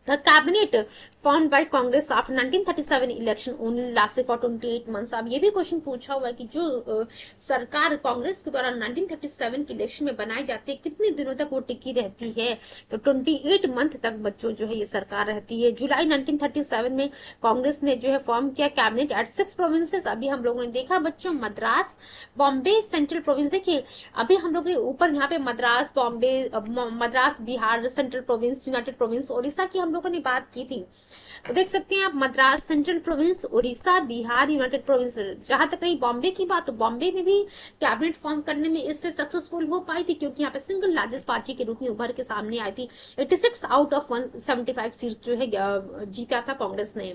The cabinet formed by Congress after 1937 election only lasted for 28 months। अब ये भी क्वेश्चन पूछा हुआ है कि जो सरकार कांग्रेस के द्वारा 1937 के इलेक्शन में बनाई जाती है कितने दिनों तक वो टिकी रहती है, तो 28 मंथ तक बच्चों जो है ये सरकार रहती है। जुलाई 1937 में कांग्रेस ने जो है फॉर्म किया कैबिनेट एट 6 प्रोविंसेस। अभी हम लोगों ने देखा बच्चों मद्रास, बॉम्बे, सेंट्रल प्रोविंस। देखिए अभी हम लोग ने ऊपर यहाँ पे Madras, Bombay, Madras, Bihar, central province, United province, Odisha की हम लोगों ने बात की थी। तो देख सकते हैं आप Madras, central province, Orissa, Bihar, United province. जहां तक रही बॉम्बे की बात, तो बॉम्बे में भी कैबिनेट फॉर्म करने में इससे सक्सेसफुल हो पाई थी क्योंकि यहाँ पे सिंगल लार्जेस्ट पार्टी के रूप में उभर के सामने आई थी। 86 आउट ऑफ 175 सीट्स जो है जीता था कांग्रेस ने।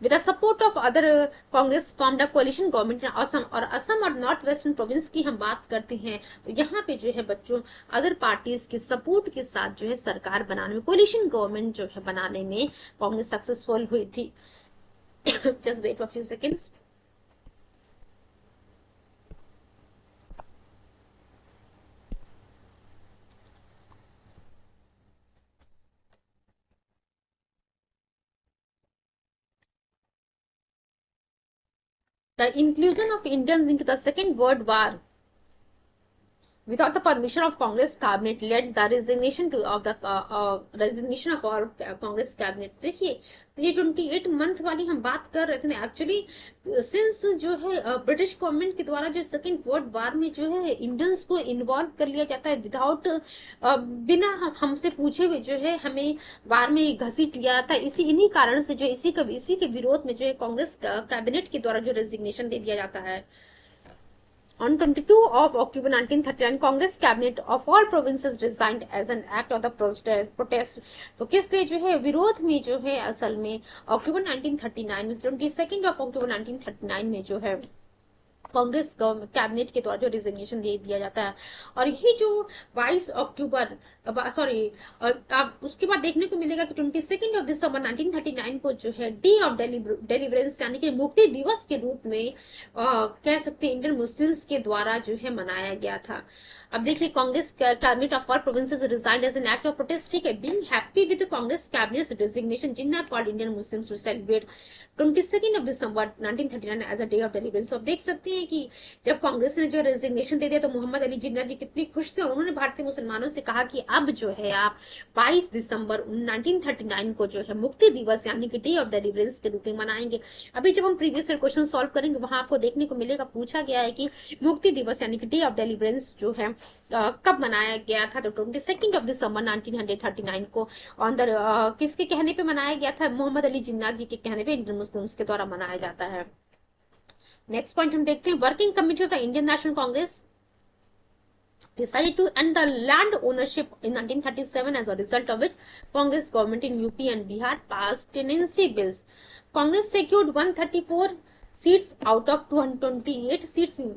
With the support of other Congress formed a coalition government in Assam. और असम और नॉर्थ वेस्टर्न प्रोविंस की हम बात करते हैं तो यहाँ पे जो है बच्चों अदर पार्टीज के सपोर्ट के साथ जो है सरकार बनाने में, कोलिशन गवर्नमेंट जो है बनाने में कांग्रेस सक्सेसफुल हुई थी। Just wait for few seconds. The inclusion of Indians into the Second World War without the permission of Congress cabinet led the resignation resignation of our Congress cabinet। देखिए ये 28 month वाली हम बात कर रहे थे एक्चुअली सिंस जो है ब्रिटिश गवर्नमेंट के द्वारा जो सेकेंड वर्ल्ड वार में जो है इंडियंस को इन्वॉल्व कर लिया जाता है विदाउट बिना हमसे पूछे हुए जो है हमें वार में घसीट लिया जाता है। इन्हीं कारण से जो इसी के विरोध में जो है कांग्रेस कैबिनेट के द्वारा जो रेजिग्नेशन दे दिया जाता है। On 22 of October 1939, Congress cabinet of all provinces resigned as an act of the protest। तो किस लिए जो है विरोध में जो है असल में अक्टूबर 1939 में 22 of October 1939 में जो है कांग्रेस कैबिनेट के द्वारा जो रिजिग्नेशन दे दिया जाता है। और ये जो 22 अक्टूबर और आप उसके बाद देखने को मिलेगा कि 22 ऑफ दिसंबर 1939 को जो है डे ऑफ डिलीवरेंस यानी कि मुक्ति दिवस के रूप में कह सकते हैं इंडियन मुस्लिम्स के द्वारा जो है मनाया गया था। अब देखिए, Congress cabinet of all provinces resigned as an act of protest, ठीक है, being happy with Congress cabinet designation, Jinnah called Indian Muslims to celebrate 22 of December 1939 as a day of deliverance. अब देख सकते हैं कि जब कांग्रेस ने जो रेजिग्नेशन दे दिया तो मोहम्मद अली जिन्ना जी कितनी खुश थे। उन्होंने भारतीय मुसलमानों से कहा कि अब जो है आप 22 दिसंबर 1939 को जो है मुक्ति दिवस यानी कि डे ऑफ डेलिवरेंस के रूप में मनाएंगे। अभी जब हम प्रीवियस क्वेश्चन सॉल्व करेंगे वहां आपको देखने को मिलेगा, पूछा गया है कि मुक्ति दिवस यानी कि डे ऑफ डेलिवरेंस जो है कब मनाया गया था, तो 22 of December 1939 को ऑन द किसके कहने पे मनाया गया था, मोहम्मद अली जिन्ना जी के कहने पे इंडियन मुस्लिम्स के द्वारा मनाया जाता है। नेक्स्ट पॉइंट हम देखते हैं, working committee of the Indian National Congress decided to end the land ownership in 1937, as a result of which Congress government in UP and Bihar passed tenancy bills. Congress secured 134 seats out of 228 seats in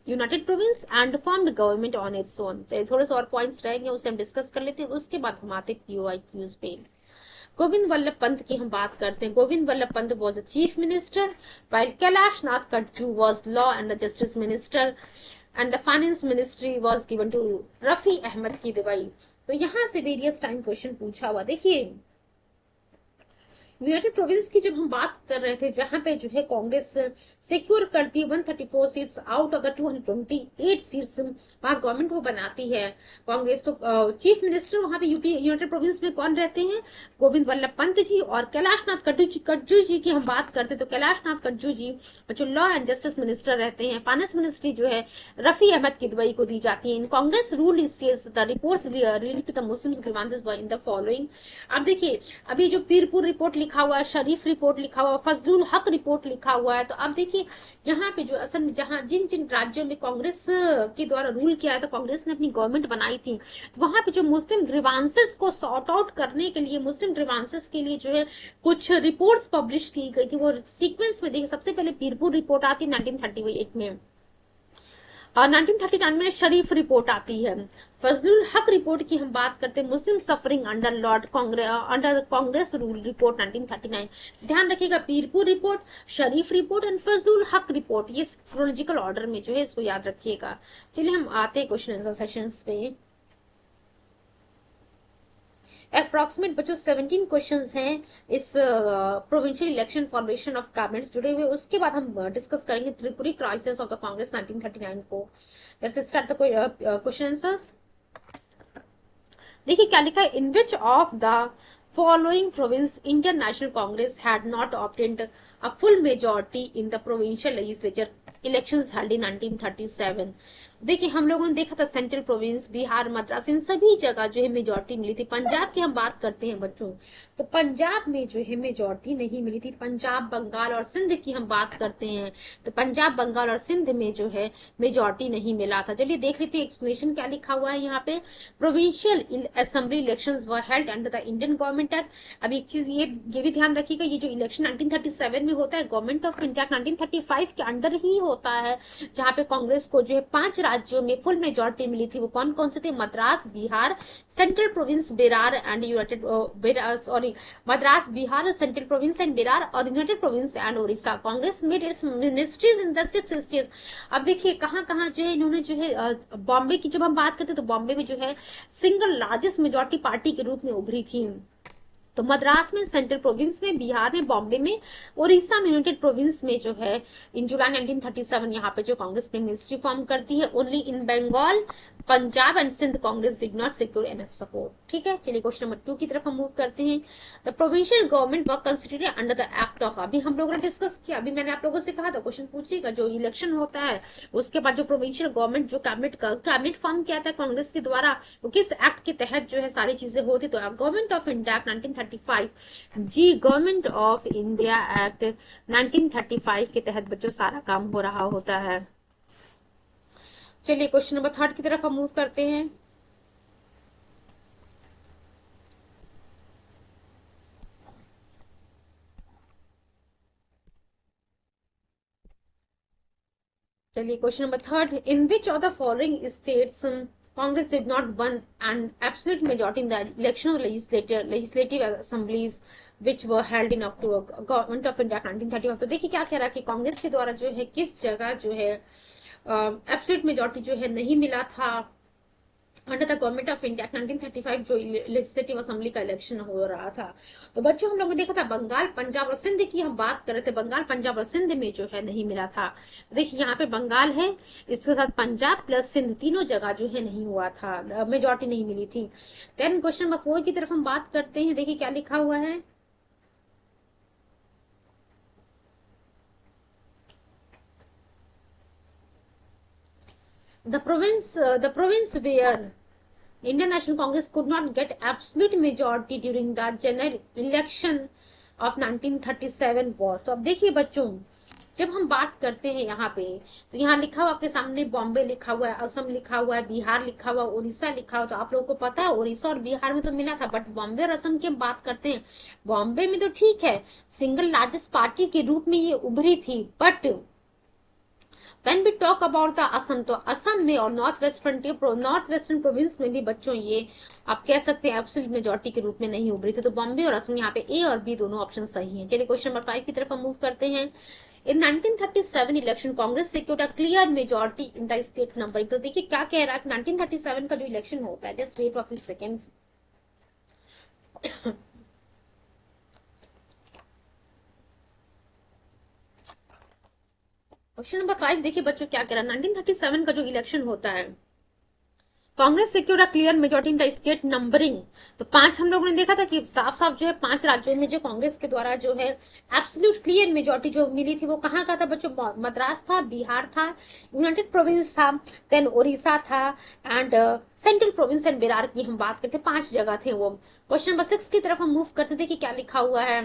United Province and formed government on its own. थोड़े से और points रहेंगे, उसे हम discuss कर लेते हैं, उसके बाद हम आते हैं POIQs पे। गोविंद वल्लभ पंत की हम बात करते हैं। Govind Vallabh Pant was a chief minister, while Kailash Nath Katju was law and the justice minister, and the finance ministry was given to Rafi Ahmad की दवाई। तो यहां से वेरियस टाइम क्वेश्चन पूछा हुआ। देखिए, यूनाइटेड प्रोविंस की जब हम बात कर रहे थे, जहां पे जो है कांग्रेस सिक्योर करती है 134 seats out of the 228 seats, वहां गवर्नमेंट वो बनाती है कांग्रेस। तो चीफ मिनिस्टर वहां पे यूपी यूनाइटेड प्रोविंस में कौन रहते हैं, गोविंद वल्लभ पंत जी। और कैलाश नाथ कटजू जी की हम बात करते हैं तो कैलाश नाथ कटजू जी जो लॉ एंड जस्टिस मिनिस्टर रहते हैं। फाइनेंस मिनिस्ट्री जो है रफी अहमद किदवई को दी जाती है। In Congress rule says the reports related to the Muslims grievances were in the following. अब देखिए, अभी जो पीरपुर रिपोर्ट लिखा हुआ है, शरीफ रिपोर्ट लिखा हुआ है, फजलुल हक रिपोर्ट लिखा हुआ है। तो अब देखिए यहाँ पे जो असल में जहां जिन जिन राज्यों में कांग्रेस के द्वारा रूल किया था, कांग्रेस ने अपनी गवर्नमेंट बनाई थी, तो वहां पे जो मुस्लिम ग्रीवांसेस को सॉर्ट आउट करने के लिए, मुस्लिम ग्रीवांसेस के लिए जो है कुछ रिपोर्ट्स पब्लिश की गई थी। वो सीक्वेंस में देखिए, सबसे पहले पीरपुर रिपोर्ट आती है 1938 में, और 1939 में शरीफ रिपोर्ट आती है। फजलुल हक रिपोर्ट की हम बात करते हैं, Muslim suffering under Congress rule report 1939। ध्यान रखिएगा, Pirpur report, Sharif report and Fazlul Haq report, ये क्रोनोलॉजिकल ऑर्डर में जो है इसको याद रखिएगा। चलिए हम आते हैं क्वेश्चन आंसर सेशंस पे। अप्रोक्सीमेट बच्चों 17 क्वेश्चंस हैं इस provincial election formation of cabinets जुड़े हुए। उसके बाद हम डिस्कस करेंगे Tripuri crisis of the Congress 1939 को। Let's start the question answers. देखिए क्या लिखा है, in which of the following province Indian National Congress had not obtained a full majority in the provincial legislature elections held in 1937। देखिए, हम लोगों ने देखा था सेंट्रल प्रोविंस, बिहार, मद्रास, इन सभी जगह जो है मेजॉरिटी मिली थी। पंजाब की हम बात करते हैं बच्चों, तो पंजाब में जो है मेजॉरिटी नहीं मिली थी। पंजाब, बंगाल और सिंध की हम बात करते हैं, तो पंजाब, बंगाल और सिंध में जो है मेजॉरिटी नहीं मिला था। चलिए देख लेते हैं एक्सप्लेनेशन क्या लिखा हुआ है यहाँ पे। Provincial assembly elections were held under the Indian government act. अब एक चीज ये भी ध्यान रखिएगा, ये जो इलेक्शन 1937 में होता है, गवर्नमेंट ऑफ इंडिया 1935 के अंडर ही होता है, जहां पे कांग्रेस को जो है 5 राज्यों में फुल मेजॉरिटी मिली थी। वो कौन कौन से थे, Madras, Bihar, central province Berar and united Madras, Bihar, central province and Berar और united province and Odisha. Congress made its ministries in the 6 states. अब देखिए कहां कहां जो है इन्होंने जो है, बॉम्बे की जब हम बात करते हैं तो बॉम्बे में जो है सिंगल लार्जेस्ट मेजॉरिटी पार्टी के रूप में उभरी थी। तो मद्रास में, सेंट्रल प्रोविंस में, बिहार में, बॉम्बे में, ओडिशा में, यूनाइटेड प्रोविंस में जो है इन जुलाई 1937 यहाँ पे जो कांग्रेस मिनिस्ट्री फॉर्म करती है। Only in Bengal, Punjab and Sindh Congress did not secure enough support. ठीक है, चलिए क्वेश्चन नंबर 2 की तरफ हम मूव करते हैं। The provincial government work constituted under the act of, अभी हम लोगों ने डिस्कस किया, अभी मैंने आप लोगों से कहा था क्वेश्चन पूछेगा, जो इलेक्शन होता है उसके बाद जो प्रोविंशियल गवर्नमेंट जो कैबिनेट फॉर्म किया था कांग्रेस के द्वारा, वो किस एक्ट के तहत जो है सारी चीजें होती। तो गवर्नमेंट ऑफ इंडिया एक्ट 1935 जी, गवर्नमेंट ऑफ इंडिया एक्ट 1935 के तहत बच्चों सारा काम हो रहा होता है। चलिए क्वेश्चन नंबर 3 की तरफ हम मूव करते हैं। चलिए question number 3, in which of the following states Congress did not win an absolute majority in the election of legislative assemblies which were held in October, Government of India 1935। तो देखिए क्या कह रहा है कि कांग्रेस के द्वारा जो है किस जगह जो है एब्सोल्यूट मेजॉरिटी जो है नहीं मिला था under the government of India 1935 जो लेजिस्लेटिव असेंबली का इलेक्शन हो रहा था। तो बच्चों हम लोगों ने देखा था बंगाल, पंजाब और सिंध की हम बात कर रहे थे, बंगाल, पंजाब और सिंध में जो है नहीं मिला था। देखिए यहाँ पे बंगाल है, इसके साथ पंजाब प्लस सिंध तीनों जगह जो है नहीं हुआ था, मेजोरिटी नहीं मिली थी। देन क्वेश्चन नंबर 4 की तरफ हम बात करते हैं। देखिए क्या लिखा हुआ है, the province where Indian National Congress could not get absolute majority during the general election of 1937 was। तो अब देखिए बच्चों, जब हम बात करते हैं यहाँ पे, तो यहाँ लिखा हुआ आपके सामने बॉम्बे लिखा हुआ है, असम लिखा हुआ है, बिहार लिखा हुआ है, उड़ीसा लिखा हुआ। तो आप लोगों को पता है उड़ीसा और बिहार में तो मिला था, बट बॉम्बे और असम की हम बात करते हैं। बॉम्बे में तो ठीक है, सिंगल लार्जेस्ट पार्टी के रूप में ये उभरी थी, but When we talk about the Assam, तो असम में और north west frontier, north western province में भी बच्चों ये आप कह सकते हैं एब्सोल्यूट मेजॉरिटी के रूप में नहीं उभरी थी। तो बॉम्बे और असम यहाँ पे ए और बी दोनों ऑप्शन सही हैं। चलिए क्वेश्चन नंबर 5 की तरफ हम मूव करते हैं। इन 1937 election Congress secured a clear majority in the state numbering. तो देखिए क्या कह रहा है, 1937 का जो इलेक्शन होता है, just wait for few seconds. Question number 5 देखिए बच्चों क्या कह रहा है, 1937 का जो इलेक्शन होता है, Congress secured a clear majority in the state numbering. तो 5 हम लोगों ने देखा था कि साफ साफ जो है 5 राज्यों में जो कांग्रेस के द्वारा जो है एब्सोल्यूट क्लियर मेजॉरिटी जो मिली थी, वो कहाँ का था बच्चों, मद्रास था, बिहार था, यूनाइटेड प्रोविंस था, देन उड़ीसा था, and central province and Bihar की हम बात करते, 5 जगह थे वो। क्वेश्चन नंबर 6 की तरफ हम मूव करते थे कि क्या लिखा हुआ है,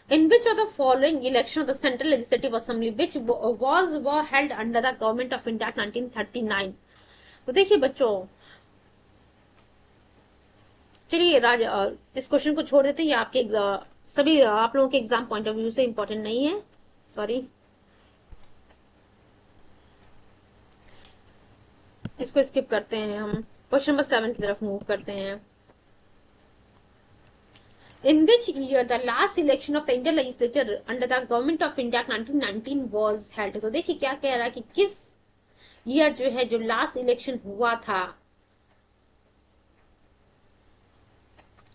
In which of the following election of the Central Legislative Assembly which were held under the Government of India 1939। तो देखिए बच्चों, चलिए इस क्वेश्चन को छोड़ देते हैं, ये आपके सभी आप लोगों के एग्जाम पॉइंट ऑफ व्यू से इंपॉर्टेंट नहीं है, सॉरी, इसको स्किप करते हैं हम। क्वेश्चन नंबर 7 की तरफ मूव करते हैं। In which year the last election of the Indian legislature under the government of India 1919 was held। तो देखिए क्या कह रहा है कि किस ईयर जो है जो लास्ट इलेक्शन हुआ था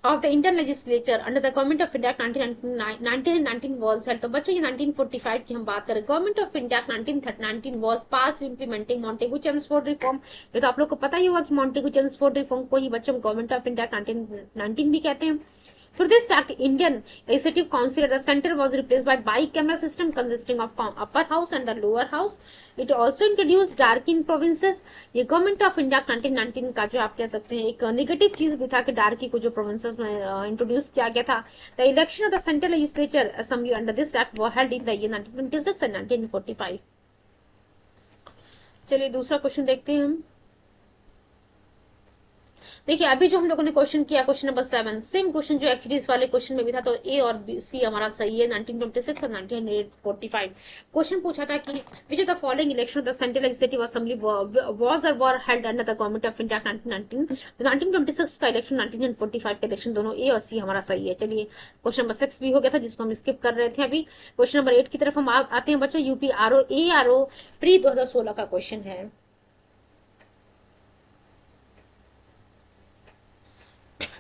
of the Indian legislature under the government of India 1919 was held। तो बच्चों ये 1945 की हम बात करें, government of India 1919 was passed implementing Montagu Chelmsford reform. ये तो आप लोग को पता ही होगा कि मॉन्टेगू चेम्सफोर्ड रिफॉर्म को ही बच्चों गवर्नमेंट ऑफ इंडिया 1919 भी कहते हैं। Through this act, Indian Executive Council at the center was replaced by bicameral system consisting of upper house and the lower house। It also introduced dark in provinces। ये government of India 1919 का जो आप कह सकते हैं एक negative चीज भी था कि डार्की को जो प्रोविंसेस में इंट्रोड्यूस किया गया था। The election of the Central Legislature Assembly under this act were held in the year 1926 and 1945। चलिए दूसरा क्वेश्चन देखते हैं हम। देखिए अभी जो हम लोगों ने क्वेश्चन किया, क्वेश्चन नंबर 7, सेम क्वेश्चन जो एक्चुअली इस वाले क्वेश्चन में भी था, तो ए और सी हमारा सही है, 1926 और 1945। क्वेश्चन पूछा था कि which of the following election of the central legislative assembly was और were held under the government of India 1919। तो 1926 का इलेक्शन, 1945 का इलेक्शन, दोनों ए और सी हमारा सही है। चलिए क्वेश्चन नंबर 6 भी हो गया था जिसको हम स्किप कर रहे थे अभी। क्वेश्चन नंबर 8 की तरफ हम आते हैं बच्चों। यूपी आरओ ए आरओ प्री 2016 का क्वेश्चन है।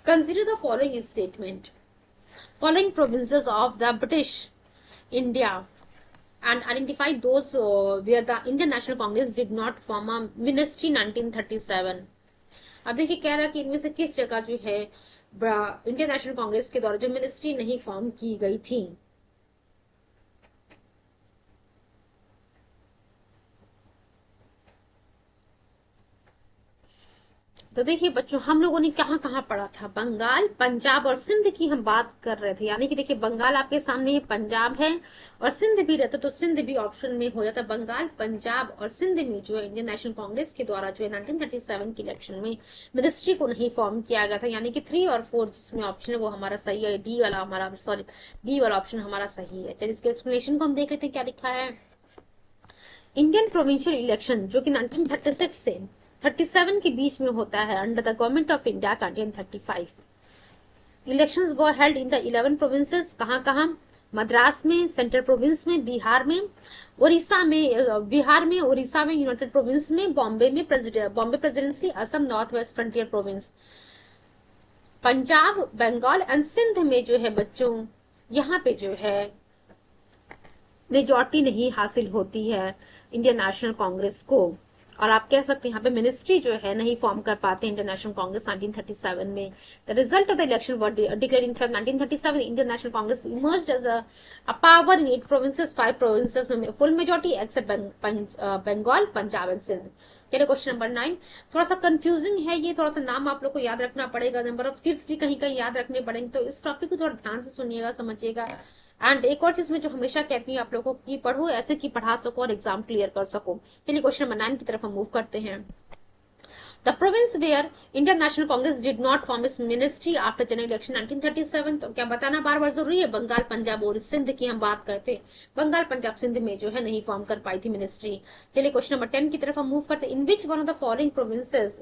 Consider the following statement. Following provinces of the British India and identify those where the Indian National Congress did not form a ministry 1937। अब देखिए कह रहा है कि इनमें से किस जगह जो है इंडियन नेशनल कांग्रेस के द्वारा जो मिनिस्ट्री नहीं फॉर्म की गई थी। तो देखिए बच्चों हम लोगों ने कहाँ कहाँ पढ़ा था, बंगाल, पंजाब और सिंध की हम बात कर रहे थे। यानी कि देखिए बंगाल आपके सामने है, पंजाब है और सिंध भी रहता, तो सिंध भी ऑप्शन में हो जाता। बंगाल, पंजाब और सिंध में जो है इंडियन नेशनल कांग्रेस के द्वारा जो है 1937 के इलेक्शन में मिनिस्ट्री को नहीं फॉर्म किया गया था। यानी कि 3 और 4 जिसमें ऑप्शन है वो हमारा सही है, डी वाला हमारा, सॉरी, बी वाला ऑप्शन हमारा सही है। चलिए इसके एक्सप्लेनेशन को हम देख लेते हैं क्या लिखा है। इंडियन प्रोविंशियल इलेक्शन जो कि 1936 से 37 के बीच में होता है under the government of India 1935। Elections were held in the 11 provinces, कहाँ कहाँ, मद्रास में, सेंट्रल प्रोविंस में, बिहार में, उड़ीसा में, यूनाइटेड प्रोविंस में, Bombay presidency, Assam, north west frontier province, Punjab, Bengal and Sindh में जो है बच्चों यहाँ पे जो है मेजॉरिटी नहीं हासिल होती है इंडियन नेशनल कांग्रेस को। और आप कह सकते हैं यहाँ पे मिनिस्ट्री जो है नहीं फॉर्म कर पाते इंडियन नेशनल कांग्रेस 1937 में। The result of the election were declared in Feb 1937। Indian National Congress emerged as a power in 8 provinces, 5 provinces में full majority except Bengal, Punjab and Sindh. चलिए क्वेश्चन नंबर 9, थोड़ा सा कंफ्यूजिंग है ये, थोड़ा सा नाम आप लोग को याद रखना पड़ेगा, नंबर ऑफ सीट्स भी कहीं कहीं याद रखने पड़ेंगे, तो इस टॉपिक को थोड़ा ध्यान से सुनिएगा, समझिएगा। एंड एक और चीज में जो हमेशा कहती हूँ आप लोगों को कि पढ़ो ऐसे कि पढ़ा सको और एग्जाम क्लियर कर सको। चलिए क्वेश्चन नंबर 9 की तरफ हम मूव करते हैं। The province where Indian National Congress did not form its ministry after general election 1937, तो क्या बताना बार बार जरूरी है? बंगाल, पंजाब और सिंध की हम बात करते हैं। बंगाल, पंजाब, सिंध में जो है नहीं फॉर्म कर पाई थी मिनिस्ट्री। चलिए क्वेश्चन नंबर 10 की तरफ हम मूव करते हैं। In which one of the following provinces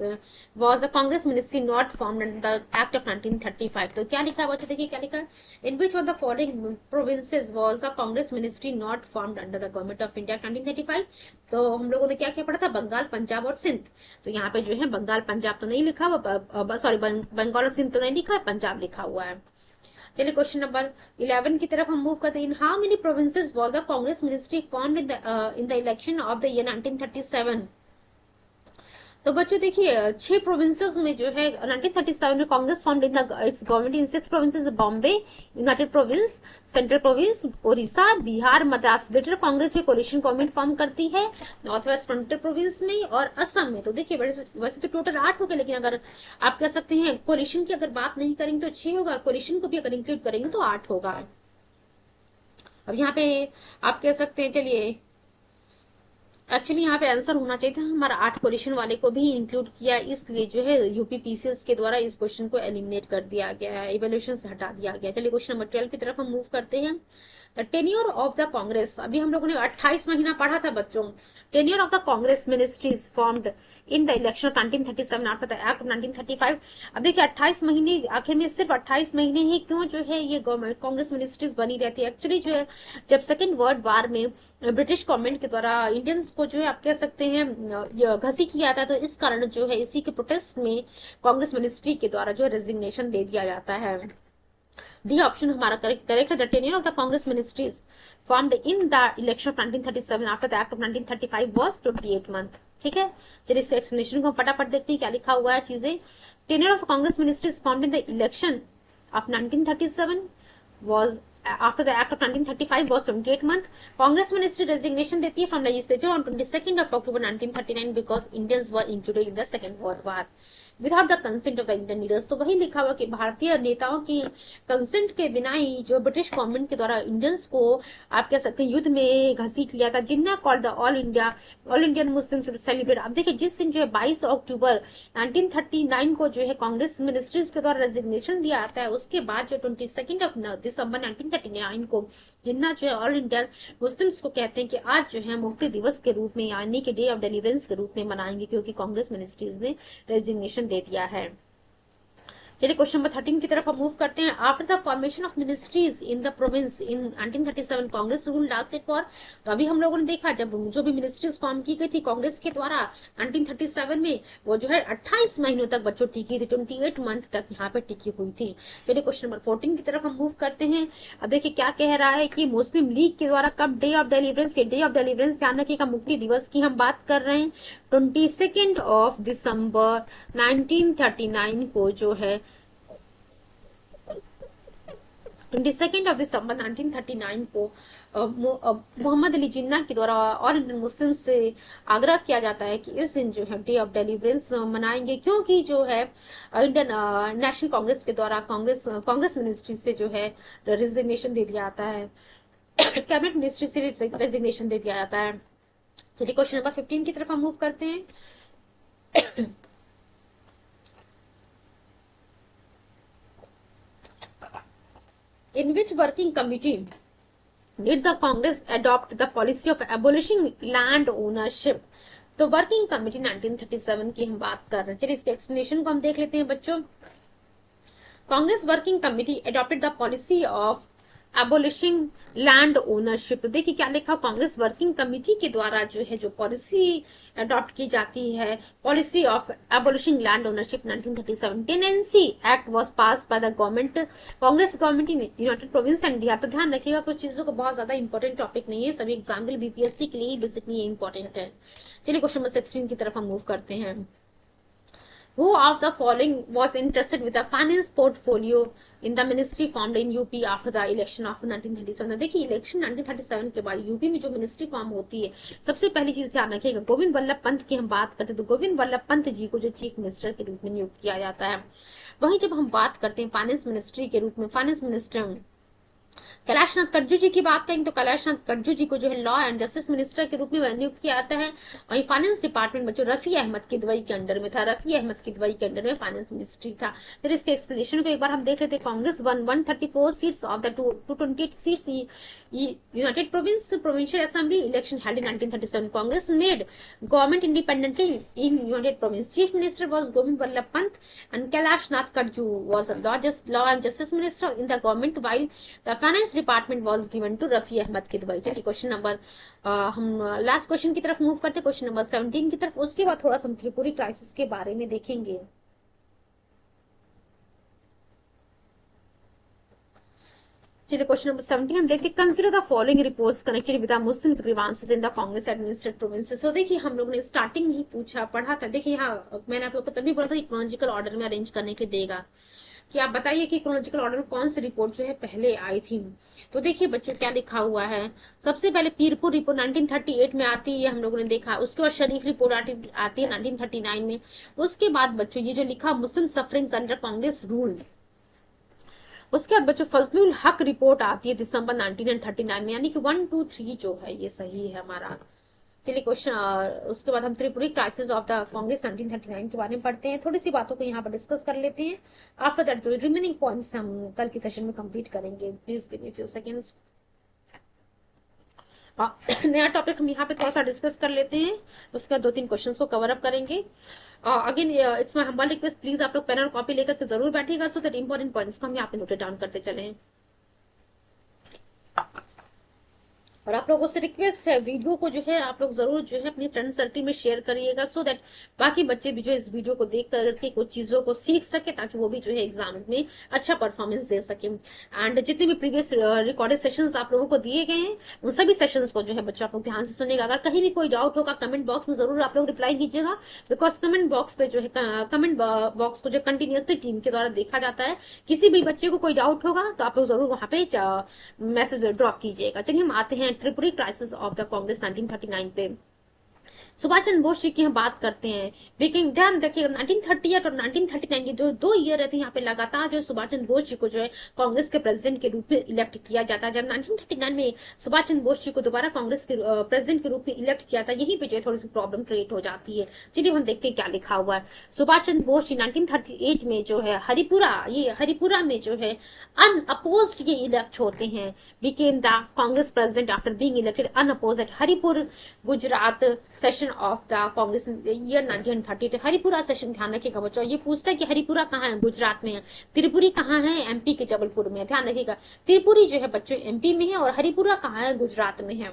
was a Congress ministry not formed under the act of 1935? तो क्या लिखा है बच्चों, देखिए क्या लिखा है। In which of the following provinces was a Congress ministry not formed under the government of India 1935? तो हम लोगों ने क्या क्या पढ़ा था? बंगाल, पंजाब और सिंध। तो यहाँ पे जो है बंगाल, पंजाब तो नहीं लिखा हुआ, सॉरी बंगाल और सिंध तो नहीं लिखा है, पंजाब लिखा हुआ है। चलिए क्वेश्चन नंबर 11 की तरफ हम मूव करते हैं। In how many provinces was the Congress ministry formed in the election of the year 1937? तो बच्चों देखिए 6 प्रोविंसेस में जो है 1937 में Congress formed in its government in 6 provinces, Bombay, united province, central province, Orissa, Bihar, Madras. Later Congress जो कोलिशन गवर्नमेंट फॉर्म करती है नॉर्थ वेस्ट फ्रंटियर प्रोविंस में और असम में। तो देखिए वैसे तो टोटल 8 हो गए, लेकिन अगर आप कह सकते हैं कोलिशन की अगर बात नहीं करेंगे तो 6 होगा, और कोलिशन को भी अगर इंक्लूड करेंगे तो 8 होगा। अब यहाँ पे आप कह सकते हैं, चलिए एक्चुअली यहाँ पे आंसर होना चाहिए था हमारा 8 क्वेश्चन वाले को भी इंक्लूड किया, इसलिए जो है यूपी पीसीएस के द्वारा इस क्वेश्चन को एलिमिनेट कर दिया गया है, इवैल्यूएशन से हटा दिया गया। चलिए क्वेश्चन नंबर 12 की तरफ हम मूव करते हैं। टेन्योर ऑफ द कांग्रेस, अभी हम लोगों ने 28 महीना पढ़ा था बच्चों। Tenure of the Congress ministries formed in the election 1937 after the act 1935। अब देखिए 28 महीने, आखिर में सिर्फ 28 महीने ही क्यों जो है ये गवर्नमेंट कांग्रेस मिनिस्ट्रीज बनी रहती है? एक्चुअली जो है जब सेकेंड वर्ल्ड वार में ब्रिटिश गवर्नमेंट के द्वारा इंडियंस को जो है आप कह सकते हैं घसी किया था, तो इस कारण जो है इसी के प्रोटेस्ट में कांग्रेस मिनिस्ट्री के द्वारा जो रेजिग्नेशन दे दिया जाता है। डी ऑप्शन हमारा करेक्ट है। The tenure of the Congress ministries formed in the election of 1937 after the act of 1935 was 28 month. ठीक है, चलिए इस एक्सप्लेनेशन को फटाफट देखते हैं क्या लिखा हुआ है चीजें। Tenure of Congress ministries formed in the election of 1937 was after the act of 1935 was 28 month. Congress ministry resignation देती है from legislature on 22nd of October 1939 because Indians were included in the second world war without the consent of the Indian leaders। तो वही लिखा हुआ कि भारतीय नेताओं की कंसेंट के बिना ही जो ब्रिटिश गवर्नमेंट के द्वारा इंडियंस को आप कह सकते हैं युद्ध में घसीट लिया था। Jinnah called the all Indian Muslim celebrate. अब देखिए जिस दिन जो है 22 अक्टूबर 1939 को जो है कांग्रेस मिनिस्ट्रीज के द्वारा रेजिग्नेशन दिया आता है, उसके बाद जो 22 दिसंबर 1939 को जिन्ना जो है ऑल इंडिया मुस्लिम्स को कहते हैं कि आज जो है मुक्ति दिवस के रूप में यानी कि डे ऑफ डिलीवरेंस के रूप में मनाएंगे, क्योंकि कांग्रेस मिनिस्ट्रीज ने रेजिग्नेशन दे दिया है। चलिए क्वेश्चन नंबर 13 की तरफ हम मूव करते हैं। After the formation of ministries in the province in 1937 Congress rule lasted for. तो अभी हम लोगों ने देखा जब जो भी मिनिस्ट्रीज फॉर्म की गई थी कांग्रेस के द्वारा 1937 में, वो जो है 28 महीनों तक बच्चों टिकी थी, 28 मंथ तक यहाँ पे टिकी हुई थी। चलिए क्वेश्चन नंबर 14 की तरफ हम मूव करते हैं। अब देखिए क्या कह रहा है कि मुस्लिम लीग के द्वारा कब day of deliverance, day of deliverance ध्यान रखिएगा मुक्ति दिवस की हम बात कर रहे हैं। 22 ऑफ दिसंबर 1939 को जो है 22 ऑफ दिसंबर 1939 को मोहम्मद अली जिन्ना के द्वारा ऑल इंडियन मुस्लिम से आग्रह किया जाता है कि इस दिन जो है डे ऑफ डिलीवरेंस मनाएंगे, क्योंकि जो है इंडियन नेशनल कांग्रेस के द्वारा कांग्रेस मिनिस्ट्री से जो है रेजिग्नेशन दे दिया जाता है, कैबिनेट मिनिस्ट्री से रेजिग्नेशन दे दिया जाता है। चलिए क्वेश्चन नंबर 15 की तरफ हम मूव करते हैं। In which working committee did the Congress adopt the policy of abolishing land ownership? तो वर्किंग कमेटी 1937 की हम बात कर रहे हैं। चलिए इसके एक्सप्लेनेशन को हम देख लेते हैं बच्चों। Congress working committee adopted the policy of abolishing land ownership. तो देखिए क्या लिखा, कांग्रेस वर्किंग कमेटी के द्वारा जो है जो पॉलिसी अडॉप्ट की जाती है, policy of abolishing land ownership 1937, tenancy act was passed by the government, Congress government in United Province India. तो ध्यान रखिएगा कुछ चीजों को, बहुत ज्यादा इंपॉर्टेंट टॉपिक नहीं है, सभी एग्जाम के लिए बीपीएससी के लिए बेसिकली इंपॉर्टेंट है। चलिए क्वेश्चन नंबर 16 की तरफ हम मूव करते हैं। Who of the following was entrusted with the finance portfolio in the ministry formed in UP after the election of 1937? देखिए इलेक्शन 1937 के बाद यूपी में जो मिनिस्ट्री फॉर्म होती है, सबसे पहली चीज ध्यान रखिएगा, गोविंद वल्लभ पंत की हम बात करते हैं तो गोविंद वल्लभ पंत जी को जो चीफ मिनिस्टर के रूप में नियुक्त किया जाता है। वहीं जब हम बात करते हैं फाइनेंस मिनिस्ट्री के रूप में, फाइनेंस मिनिस्टर कैलाशनाथ कटजू जी की बात करें तो कैलाशनाथ कटजू जी को जो है लॉ एंड जस्टिस मिनिस्टर के रूप में नियुक्त किया जाता है। वहीं फाइनेंस डिपार्टमेंट में जो रफी अहमद किदवई के अंडर में था, रफी अहमद किदवई के अंडर में फाइनेंस मिनिस्ट्री था। फिर इसके एक्सप्लेनेशन को एक बार हम देख लेते हैं। Congress won 134 seats of the 228 seats United Province provincial assembly election held in 1937। Congress made government independently in United Province. Chief minister was Govind Vallabh Pant and Kailashnath Katju was law and justice minister in the government, while the finance department was given to Rafi Ahmed Kidwai. चलिए question number हम last question की तरफ move करते हैं, question number 17 की तरफ। उसके बाद थोड़ा सा त्रिपुरी क्राइसिस के बारे में देखेंगे। चलिए क्वेश्चन नंबर 17 हम देखते हैं, consider the following reports connected with the Muslim grievances in the Congress administrated provinces. तो देखिए हम लोग ने स्टार्टिंग में ही पूछा पढ़ा था, देखिए यहाँ मैंने आप लोग को तभी बोला था कि क्रोनोलॉजिकल ऑर्डर में अरेंज करने के देगा कि आप बताइए कि क्रोनोलॉजिकल ऑर्डर में कौन सी रिपोर्ट जो है पहले आई थी। तो देखिए बच्चों क्या लिखा हुआ है, सबसे पहले पीरपुर रिपोर्ट 1938 में आती है, हम लोगों ने देखा। उसके बाद शरीफ रिपोर्ट आती है 1939 में। उसके बाद बच्चों ये जो लिखा मुस्लिम सफरिंग्स अंडर कांग्रेस रूल। उसके बाद बच्चों फजलुल हक रिपोर्ट आती है दिसंबर 1939 में, यानी कि 1, 2, 3 जो है ये सही है हमारा। चलिए क्वेश्चन उसके बाद हम Tripuri crisis of the Congress 1939 के बारे में पढ़ते हैं, थोड़ी सी बातों को यहाँ पर डिस्कस कर लेते हैं। आफ्टर दैट जो रिमेनिंग पॉइंट्स हम कल के सेशन में कंप्लीट करेंगे। Please give me few seconds. नया टॉपिक हम यहाँ पे थोड़ा सा डिस्कस कर लेते हैं, उसके बाद 2-3 क्वेश्चंस को कवर अप करेंगे। Again it's my humble request, please आप लोग पेन और कॉपी लेकर के जरूर बैठिएगा, सो दैट इंपॉर्टेंट पॉइंट्स को हम यहाँ पे नोट डाउन करते चले। और आप लोगों से रिक्वेस्ट है, वीडियो को जो है आप लोग जरूर जो है अपनी फ्रेंड सर्कल में शेयर करिएगा, सो दैट बाकी बच्चे भी जो इस वीडियो को देख करके कुछ चीजों को सीख सके, ताकि वो भी जो है एग्जाम में अच्छा परफॉर्मेंस दे सके। एंड जितने भी प्रीवियस रिकॉर्डेड सेशंस आप लोगों को दिए गए हैं, उन सभी सेशंस को जो है बच्चों आप लोग ध्यान से सुनेगा। अगर कहीं भी कोई डाउट होगा कमेंट बॉक्स में जरूर आप लोग रिप्लाई कीजिएगा, बिकॉज कमेंट बॉक्स पे जो है कमेंट बॉक्स को जो कंटिन्यूसली टीम के द्वारा देखा जाता है। किसी भी बच्चे को कोई डाउट होगा तो आप लोग जरूर वहां पे मैसेज ड्रॉप कीजिएगा। चलिए हम आते हैं Tripuri crisis of the Congress 1939 पे। सुभाष चंद्र बोस जी की हम बात करते हैं, लेकिन ध्यान रखिएगा 1938 और 1939 के जो 2 ईयर रहते हैं यहाँ पे लगातार जो सुभाष चंद्र बोस जी को जो है कांग्रेस के प्रेसिडेंट के रूप में इलेक्ट किया जाता है। जब 1939 में सुभाष चंद्र बोस जी को दोबारा कांग्रेस के प्रेसिडेंट के रूप में इलेक्ट किया था, यहीं पे जो है थोड़ी सी प्रॉब्लम क्रिएट हो जाती है। चलिए हम देखते हैं क्या लिखा हुआ है। सुभाष चंद्र बोस जी 1938 में जो है हरिपुरा में जो है अनअपोज्ड ये इलेक्ट होते हैं, became the Congress president after being elected unopposed at Haripur Gujarat session of the Congress year 1938। Haripura session ध्यान रखिएगा बच्चों, ये पूछता है कि हरिपुरा कहाँ है, गुजरात में है। त्रिपुरी कहाँ है, एमपी के जबलपुर में। ध्यान रखिएगा त्रिपुरी जो है बच्चों एमपी में है और हरिपुरा कहाँ है, गुजरात में है।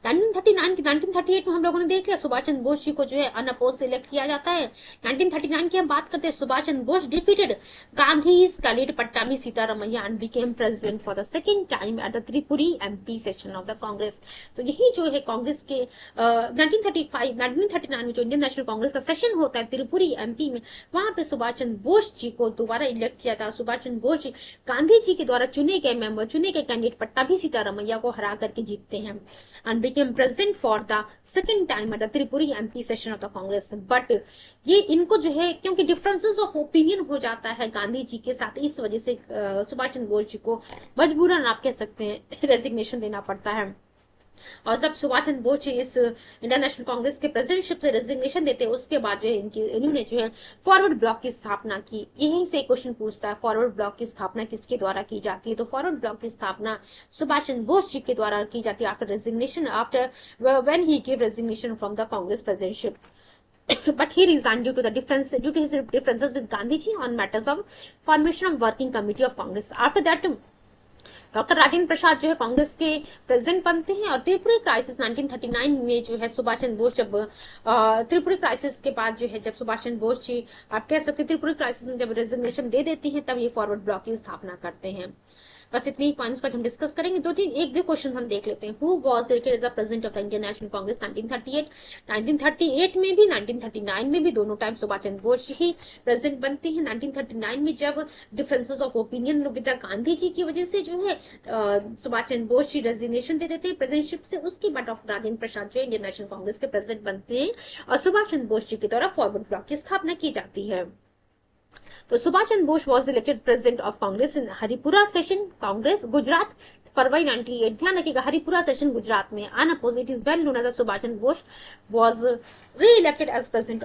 1938 में हम लोगों ने देख लिया सुभाष चंद्र बोस जी को जो है अनअपोज सिलेक्ट किया जाता है। 1939 की हम बात करते हैं, Subhash Chandra Bose defeated Gandhi's candidate Pattabhi Sitaramayya and became president for the second time at the Tripuri MP session of the Congress. तो यही जो है कांग्रेस के 1939 में जो इंडियन नेशनल कांग्रेस का सेशन होता है त्रिपुरी एमपी में, वहां पे सुभाष चंद्र बोस जी को दोबारा इलेक्ट किया था। सुभाष चंद्र बोस जी गांधी जी के द्वारा चुने गए कैंडिडेट पट्टाभी सीतारमैया को हरा करके जीतते हैं and became president for the second time at the Tripuri MP session of the Congress। But ये इनको जो है क्योंकि डिफरेंसेस ऑफ ओपिनियन हो जाता है गांधी जी के साथ, इस वजह से सुभाष चंद्र बोस जी को मजबूरन आप कह सकते हैं रेजिग्नेशन देना पड़ता है। और जब सुभाष चंद्र बोस जी इस इंडियन नेशनल कांग्रेस के प्रेसिडेंटशिप से रेजिग्नेशन देते हैं, उसके बाद जो है इन्होंने जो है फॉरवर्ड ब्लॉक की स्थापना की। यहीं से क्वेश्चन पूछता है फॉरवर्ड ब्लॉक की स्थापना किसके द्वारा की जाती है, तो फॉरवर्ड ब्लॉक की स्थापना सुभाष चंद्र बोस जी के द्वारा की जाती है after when he give resignation from the Congress presidentship. But he resigned due to his differences with Gandhi ji on matters of formation of working committee of Congress. After that, doctor Rajendra Prasad जो है कांग्रेस के प्रेसिडेंट बनते हैं। और Tripuri crisis 1939 में जो है सुभाष चंद्र बोस जब त्रिपुरी क्राइसिस के बाद जो है जब सुभाष चंद्र बोस जी आप कह सकते त्रिपुरी क्राइसिस में जब रेजिग्नेशन दे देती हैं तब ये फॉरवर्ड ब्लॉक की स्थापना करते हैं। बस इतनी ही पॉइंट्स को हम डिस्कस करेंगे। एक दो क्वेश्चन हम देख लेते हैं। Who was elected as a president of the Indian National Congress 1938 में भी 1939 में भी दोनों टाइम सुभाष चंद्र बोस ही प्रेसिडेंट बनते हैं। 1939 में जब differences of opinion with Gandhi ji की वजह से जो है सुभाष चंद्र बोस जी रेजिग्नेशन दे देते हैं प्रेसिडेंटशिप से। उसके बाद डॉक्टर राजेंद्र प्रसाद जो इंडियन नेशनल कांग्रेस के प्रेसिडेंट बनते हैं और सुभाष चंद्र बोस जी के द्वारा फॉरवर्ड ब्लॉक की स्थापना की जाती है। तो Subhash Chandra Bose was elected president of Congress in Haripura session Congress Gujarat February 98। ध्यान रखिएगा हरिपुरा सेशन गुजरात में। Unopposed it is well known as Subhash Chandra Bose was reelected as president